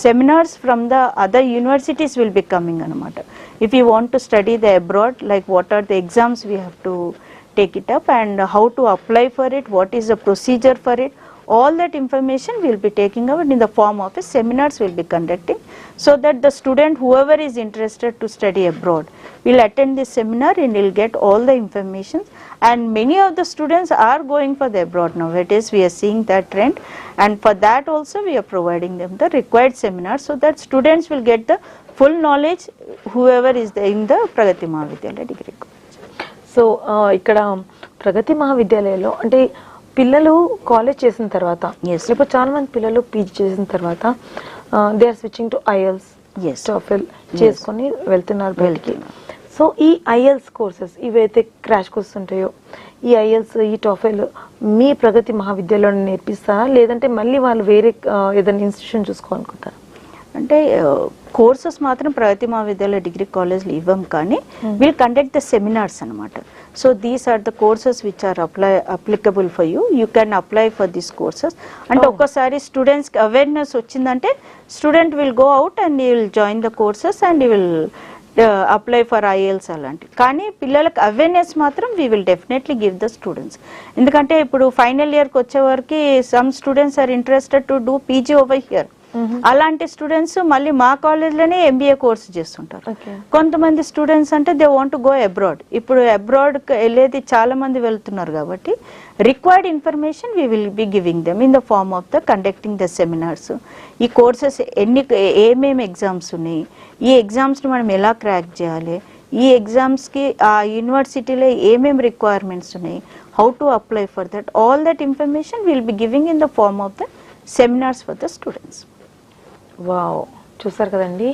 Seminars from the other universities will be coming అనమాట. If you want to study the abroad, like what are the exams we have to take it up and how to apply for it, what is the procedure for it, all that information we'll be taking out in the form of a seminars we'll be conducting, so that the student whoever is interested to study abroad will attend this seminar and will get all the information. And many of the students are going for the abroad nowadays. We are seeing that trend, and for that also we are providing them the required seminars so that students will get the full knowledge whoever is in the Pragati Mahavidyalaya degree. So ఇక్కడ ప్రగతి మహావిద్యాలయంలో అంటే పిల్లలు college చేసిన తర్వాత, ఇప్పుడు చాలా మంది పిల్లలు PG చేసిన తర్వాత they are switching to IELTS, TOEFL చేసుకొని వెళ్తున్నారు బయటికి. సో ఈ ఐఎల్స్ కోర్సెస్ ఇవైతే క్రాష్ కోర్సెస్ ఉంటాయో, ఈ ఐఎల్స్ ఈ టోఫెల్ మీ ప్రగతి మహావిద్యాలయంలో నేర్పిస్తారా, లేదంటే మళ్ళీ వాళ్ళు వేరే ఏదైనా ఇన్స్టిట్యూషన్ చూసుకోవాలనుకుంటారా? అంటే కోర్సెస్ మాత్రం ప్రగతి మహావిద్యాలయ డిగ్రీ కాలేజ్లో ఇవ్వం, కానీ విల్ కండక్ట్ ద సెమినార్స్ అనమాట. So these are the courses which are applicable for you. You can apply for these courses. అంటే ఒక్కసారి స్టూడెంట్స్కి అవేర్నెస్ వచ్చిందంటే student will go out and you will join the courses and you will apply for IELTS అలాంటివి. కానీ పిల్లలకు awareness మాత్రం we will definitely give the students. ఎందుకంటే ఇప్పుడు ఫైనల్ ఇయర్కి వచ్చే some students are interested to do PG over here. అలాంటి students మళ్ళీ మా కాలేజ్లోనే ఎంబీఏ కోర్స్ చేస్తుంటారు. కొంతమంది స్టూడెంట్స్ అంటే they want to go abroad. ఇప్పుడు అబ్రాడ్ వెళ్ళేది చాలా మంది వెళ్తున్నారు కాబట్టి required information we will be giving them in the form of the conducting the seminars. ఈ కోర్సెస్ ఏమేమి ఎగ్జామ్స్ ఉన్నాయి, ఈ ఎగ్జామ్స్ని మనం ఎలా క్రాక్ చేయాలి, ఈ ఎగ్జామ్స్కి ఆ యూనివర్సిటీలో ఏమేమి రిక్వైర్మెంట్స్ ఉన్నాయి, how to apply for that, all that information will be giving in the form of the seminars for the students. Wow, చూసారు కదండి.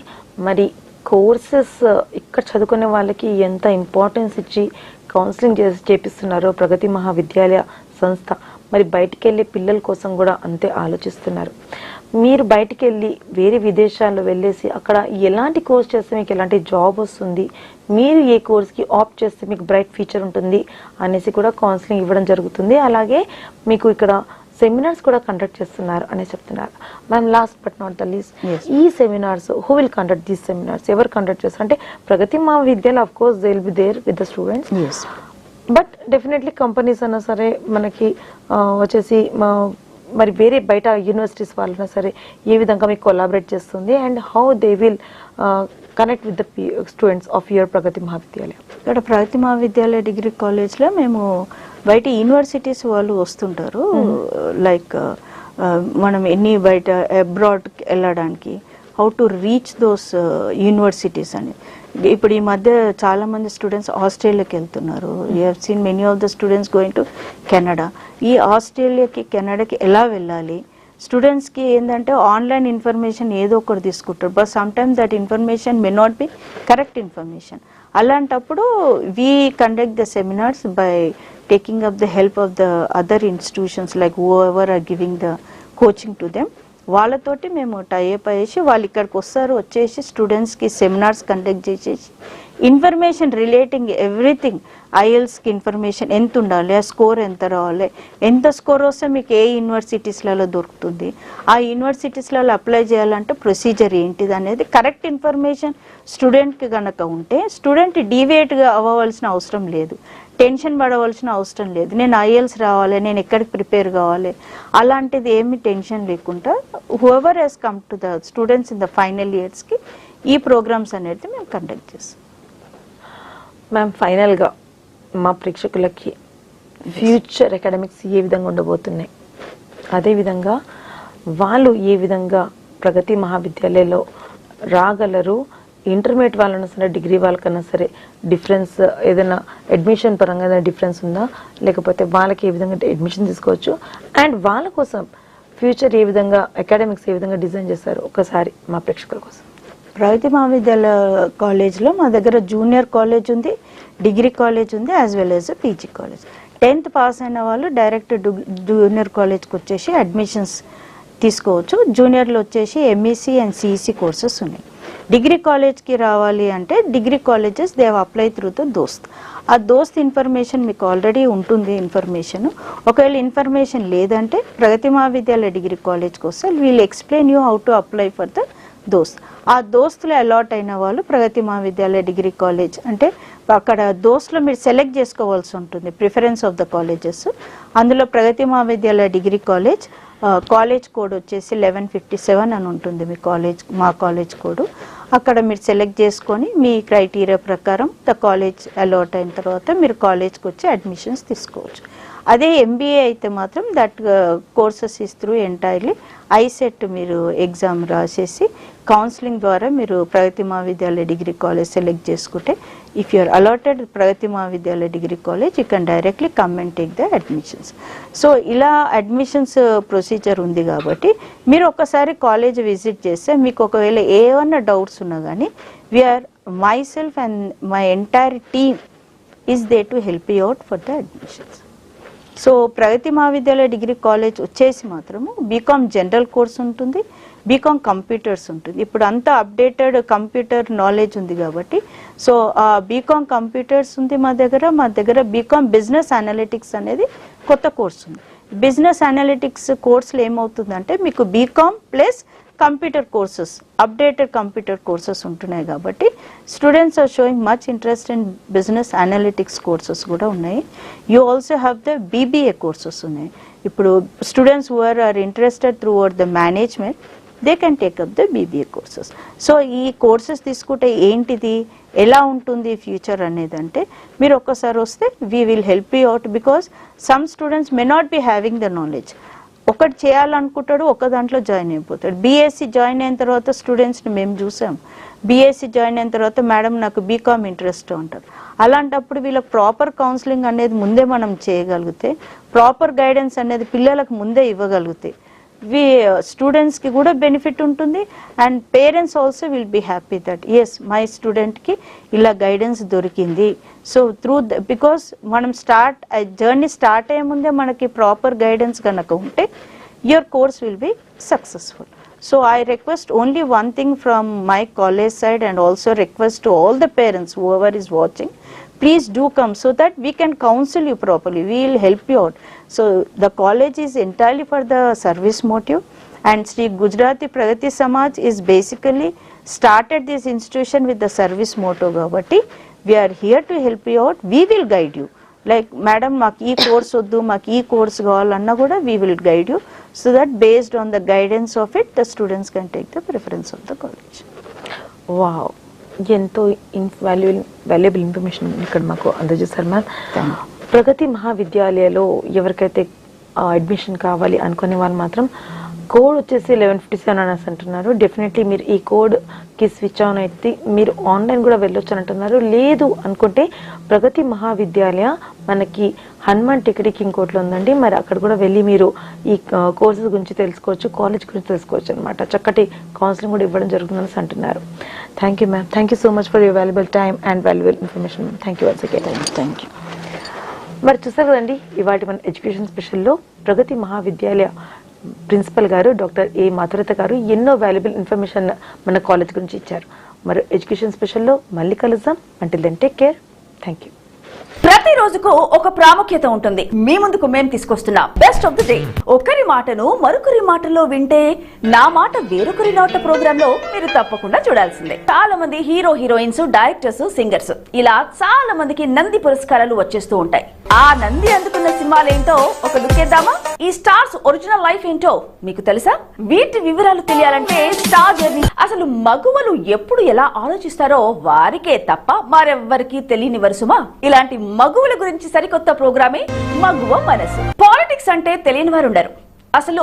మరి కోర్సెస్ ఇక్కడ చదువుకునే వాళ్ళకి ఎంత ఇంపార్టెన్స్ ఇచ్చి కౌన్సిలింగ్ చేపిస్తున్నారో ప్రగతి మహావిద్యాలయ సంస్థ. మరి బయటికి వెళ్ళే పిల్లల కోసం కూడా అంతే ఆలోచిస్తున్నారు. మీరు బయటికి వెళ్ళి వేరే విదేశాల్లో వెళ్ళేసి అక్కడ ఎలాంటి కోర్స్ చేస్తే మీకు ఎలాంటి జాబ్ వస్తుంది, మీరు ఏ కోర్స్కి ఆప్ట్ చేస్తే మీకు బ్రైట్ ఫ్యూచర్ ఉంటుంది అనేసి కూడా కౌన్సిలింగ్ ఇవ్వడం జరుగుతుంది. అలాగే మీకు ఇక్కడ సెమినార్స్ కూడా కండక్ట్ చేస్తున్నారు అని చెప్తున్నారు. Ma'am, last but not the least, ఈ seminars who will conduct these seminars, ఎవరు కండక్ట్ చేస్తారు? అంటే Pragati Mahavidyalaya of course they will be there with the students, but definitely companies అన్నా సరే మనకి వచ్చేసి మరి వేరే బయట యూనివర్సిటీస్ వాళ్ళైనా సరే ఏ విధంగా మీకు కొలాబరేట్ చేస్తుంది and how they will connect with the students of your Pragati Mahavidyalayam? ఇక్కడ ప్రగతి మహావిద్యాలయ డిగ్రీ కాలేజ్లో మేము బయట యూనివర్సిటీస్ వాళ్ళు వస్తుంటారు. లైక్ మనం ఎన్ని బయట అబ్రాడ్కి వెళ్ళడానికి how to reach those universities అని. ఇప్పుడు ఈ మధ్య చాలా మంది స్టూడెంట్స్ ఆస్ట్రేలియాకి వెళ్తున్నారు. You have seen many of the students going to Canada. ఈ ఆస్ట్రేలియాకి కెనడాకి ఎలా వెళ్ళాలి, స్టూడెంట్స్కి ఏంటంటే ఆన్లైన్ ఇన్ఫర్మేషన్ ఏదో ఒకటి తీసుకుంటారు, but sometimes that information may not be correct information. అలాంటప్పుడు we conduct the seminars by taking up the help of the other institutions like whoever are giving the coaching to them. వాళ్ళతోటి మేము tie up అయ్యేసి వాళ్ళు ఇక్కడికి వస్తారు, వచ్చేసి స్టూడెంట్స్కి seminars conduct చేసేసి ఇన్ఫర్మేషన్ రిలేటింగ్ ఎవ్రీథింగ్, ఐఎల్స్కి ఇన్ఫర్మేషన్ ఎంత ఉండాలి, ఆ స్కోర్ ఎంత రావాలి, ఎంత స్కోర్ వస్తే మీకు ఏ యూనివర్సిటీస్లలో దొరుకుతుంది, ఆ యూనివర్సిటీస్లలో అప్లై చేయాలంటే ప్రొసీజర్ ఏంటిది అనేది కరెక్ట్ ఇన్ఫర్మేషన్ స్టూడెంట్కి కనుక ఉంటే స్టూడెంట్ డీవియేట్గా అవ్వవలసిన అవసరం లేదు, టెన్షన్ పడవలసిన అవసరం లేదు. నేను ఐఎల్స్ రావాలి, నేను ఎక్కడికి ప్రిపేర్ కావాలి, అలాంటిది ఏమి టెన్షన్ లేకుండా whoever he's come to the students in the final ఇయర్స్కి ఈ ప్రోగ్రామ్స్ అనేది మేము కండక్ట్ చేస్తాం. మ్యామ్, ఫైనల్గా మా ప్రేక్షకులకి ఫ్యూచర్ అకాడమిక్స్ ఏ విధంగా ఉండబోతున్నాయి, అదేవిధంగా వాళ్ళు ఏ విధంగా ప్రగతి మహావిద్యాలయంలో రాగలరు, ఇంటర్మీడియట్ వాళ్ళన్నా సరే డిగ్రీ వాళ్ళకన్నా సరే డిఫరెన్స్ ఏదైనా అడ్మిషన్ పరంగా ఏదైనా డిఫరెన్స్ ఉందా, లేకపోతే వాళ్ళకి ఏ విధంగా అడ్మిషన్ తీసుకోవచ్చు అండ్ వాళ్ళ కోసం ఫ్యూచర్ ఏ విధంగా అకాడమిక్స్ ఏ విధంగా డిజైన్ చేస్తారు ఒకసారి మా ప్రేక్షకుల కోసం? ప్రగతి మహావిద్యాలయ కాలేజ్లో మా దగ్గర జూనియర్ కాలేజ్ ఉంది, డిగ్రీ కాలేజ్ ఉంది, as well as PG college. 10th pass అయిన వాళ్ళు డైరెక్ట్ జూనియర్ కాలేజ్కి వచ్చేసి అడ్మిషన్స్ తీసుకోవచ్చు. జూనియర్లో వచ్చేసి ఎంఈసీ అండ్ సిఈసీ కోర్సెస్ ఉన్నాయి. డిగ్రీ కాలేజ్కి రావాలి అంటే degree colleges they have apply through the DOST. ఆ దోస్త్ ఇన్ఫర్మేషన్ మీకు ఆల్రెడీ ఉంటుంది ఇన్ఫర్మేషన్. ఒకవేళ ఇన్ఫర్మేషన్ లేదంటే ప్రగతి మహావిద్యాలయ డిగ్రీ కాలేజ్కి వస్తే we'll explain you how to apply for the DOST. ఆ దోస్తులు అలాట్ అయిన వాళ్ళు ప్రగతి మహావిద్యాలయ డిగ్రీ కాలేజ్ అంటే అక్కడ దోస్తులు మీరు సెలెక్ట్ చేసుకోవాల్సి ఉంటుంది, ప్రిఫరెన్స్ ఆఫ్ ద కాలేజెస్. అందులో Pragati Mahavidyalaya degree college college code వచ్చేసి 1157 అని ఉంటుంది మా కాలేజ్ కోడ్. అక్కడ మీరు సెలెక్ట్ చేసుకొని మీ క్రైటీరియా ప్రకారం ద కాలేజ్ అలాట్ అయిన తర్వాత మీరు కాలేజ్కి వచ్చి అడ్మిషన్స్ తీసుకోవచ్చు. అదే ఎంబీఏ అయితే మాత్రం that courses is through entirely ICET మీరు ఎగ్జామ్ రాసేసి కౌన్సిలింగ్ ద్వారా మీరు Pragati Mahavidyalaya degree college select చేసుకుంటే if you are allotted Pragati Mahavidyalaya degree college you can directly come and take the admissions. So ఇలా అడ్మిషన్స్ ప్రొసీజర్ ఉంది కాబట్టి మీరు ఒక్కసారి కాలేజ్ విజిట్ చేస్తే మీకు ఒకవేళ ఏమన్నా డౌట్స్ ఉన్నా కానీ we're myself and my entire team is there to help you out for the admissions. So Pragati Mahavidyalaya degree college వచ్చేసి మాత్రము బీకామ్ జనరల్ కోర్స్ ఉంటుంది, బీకామ్ కంప్యూటర్స్ ఉంటుంది. ఇప్పుడు అంతా అప్డేటెడ్ కంప్యూటర్ నాలెడ్జ్ ఉంది కాబట్టి సో ఆ బీకామ్ కంప్యూటర్స్ ఉంది మా దగ్గర బీకామ్ బిజినెస్ అనలిటిక్స్ అనేది కొత్త కోర్స్ ఉంది. బిజినెస్ అనలిటిక్స్ కోర్సులో ఏమవుతుందంటే మీకు B Com plus computer courses updated computer courses ఉంటున్నాయి కాబట్టి students are showing much interest in business analytics courses కూడా ఉన్నాయి. You also have the BBA courses ఉన్నాయి. ఇప్పుడు students who are interested through out the management they can take up the BBA courses. So ఈ courses తీసుకుంటే ఏంటిది ఎలా ఉంటుంది future అనేది అంటే మీరు ఒక్కసారి వస్తే we will help you out because some students May not be having the knowledge. ఒకటి చేయాలనుకుంటాడు, ఒక దాంట్లో జాయిన్ అయిపోతాడు. బీఎస్సీ జాయిన్ అయిన తర్వాత స్టూడెంట్స్ని మేము చూసాం, బీఎస్సీ జాయిన్ అయిన తర్వాత మేడం నాకు బీకామ్ ఇంట్రెస్ట్ అంటారు. అలాంటప్పుడు వీళ్ళకి ప్రాపర్ కౌన్సిలింగ్ అనేది ముందే మనం చేయగలిగితే, ప్రాపర్ గైడెన్స్ అనేది పిల్లలకు ముందే ఇవ్వగలిగితే స్టూడెంట్స్కి కూడా బెనిఫిట్ ఉంటుంది and parents also will be happy that as my స్టూడెంట్కి ఇలా గైడెన్స్ దొరికింది. సో త్రూ బికాస్ మనం జర్నీ స్టార్ట్ అయ్యే ముందే మనకి ప్రాపర్ గైడెన్స్ కనుక ఉంటే your course will be successful. So I request only one thing from my college side and also request to all the parents whoever is watching, please do come so that we can counsel you properly. We will help you out. So the college is entirely for the service motive and Sri Gujarati Pragati Samaj is basically started this institution with the service motto. Gavati, we are here to help you out. We will guide you. Like madam మాకు ఈ course వద్దు, మాకు ఈ course కావాలన్నా కూడా we will guide you, so that based on the guidance of it the students can take the preference of the college. Wow, ఎంతో valuable information ఇక్కడ మాకు అందజేశారు మ్యామ్. ప్రగతి మహావిద్యాలయలో ఎవరికైతే అడ్మిషన్ కావాలి అనుకునే వాళ్ళు మాత్రం కోడ్ వచ్చేసి 1157 అనేసి అంటున్నారు. డెఫినెట్లీ మీరు ఈ కోడ్కి స్విచ్ ఆన్ అయితే మీరు ఆన్లైన్ కూడా వెళ్ళొచ్చు అని అంటున్నారు. లేదు అనుకుంటే ప్రగతి మహావిద్యాలయ మనకి హనుమాన్ టికెట్ ఇంకోట్లో ఉందండి. మరి అక్కడ కూడా వెళ్ళి మీరు ఈ కోర్సెస్ గురించి తెలుసుకోవచ్చు, కాలేజ్ గురించి తెలుసుకోవచ్చు అనమాట. చక్కటి కౌన్సిలింగ్ కూడా ఇవ్వడం జరుగుతుందని అంటున్నారు. Thank you ma'am, thank you so much for your valuable time and valuable information. Thank you once again. Thank you. మరి చూసారు కదండి, ఇవాటి మన ఎడ్యుకేషన్ స్పెషల్లో ప్రగతి మహావిద్యాలయ ప్రిన్సిపల్ గారు డాక్టర్ ఏ మాధురిత గారు ఎన్నో వాల్యుబుల్ ఇన్ఫర్మేషన్ మన కాలేజ్ గురించి ఇచ్చారు. మరి ఎడ్యుకేషన్ స్పెషల్లో మళ్ళీ కలుద్దాం. Until then take care. Thank you. ప్రతి రోజుకు ఒక ప్రాముఖ్యత ఉంటుంది. మీ ముందుకు మేము తీసుకొస్తున్న బెస్ట్ ఆఫ్ ది డే. ఒకరి మాటను మరొకరి మాటల్లో వింటే నా మాట వేరొకరి నోట ప్రోగ్రామ్ లో మీరు తప్పకుండా చూడాల్సిందే. చాలా మంది హీరో హీరోయిన్స్, డైరెక్టర్స్, సింగర్స్ ఇలా చాలా మందికి నంది పురస్కారాలు వచ్చేస్తూ ఉంటాయి. ఆ నంది అందుకున్న సినిమాలేంటో ఒక లుక్ వేద్దామా? ఈ స్టార్స్ ఒరిజినల్ లైఫ్ ఏంటో మీకు తెలుసా? వీటి వివరాలు తెలియాలంటే స్టార్ జర్నీ. అసలు మగువలు ఎప్పుడు ఎలా ఆలోచిస్తారో వారికే తప్ప మరెవ్వరికి తెలియని వరుసమా. ఇలాంటి మగువల గురించి సరికొత్త ప్రోగ్రామే మగువ మనసు. పాలిటిక్స్ అంటే తెలియని వారు ఉండరు. అసలు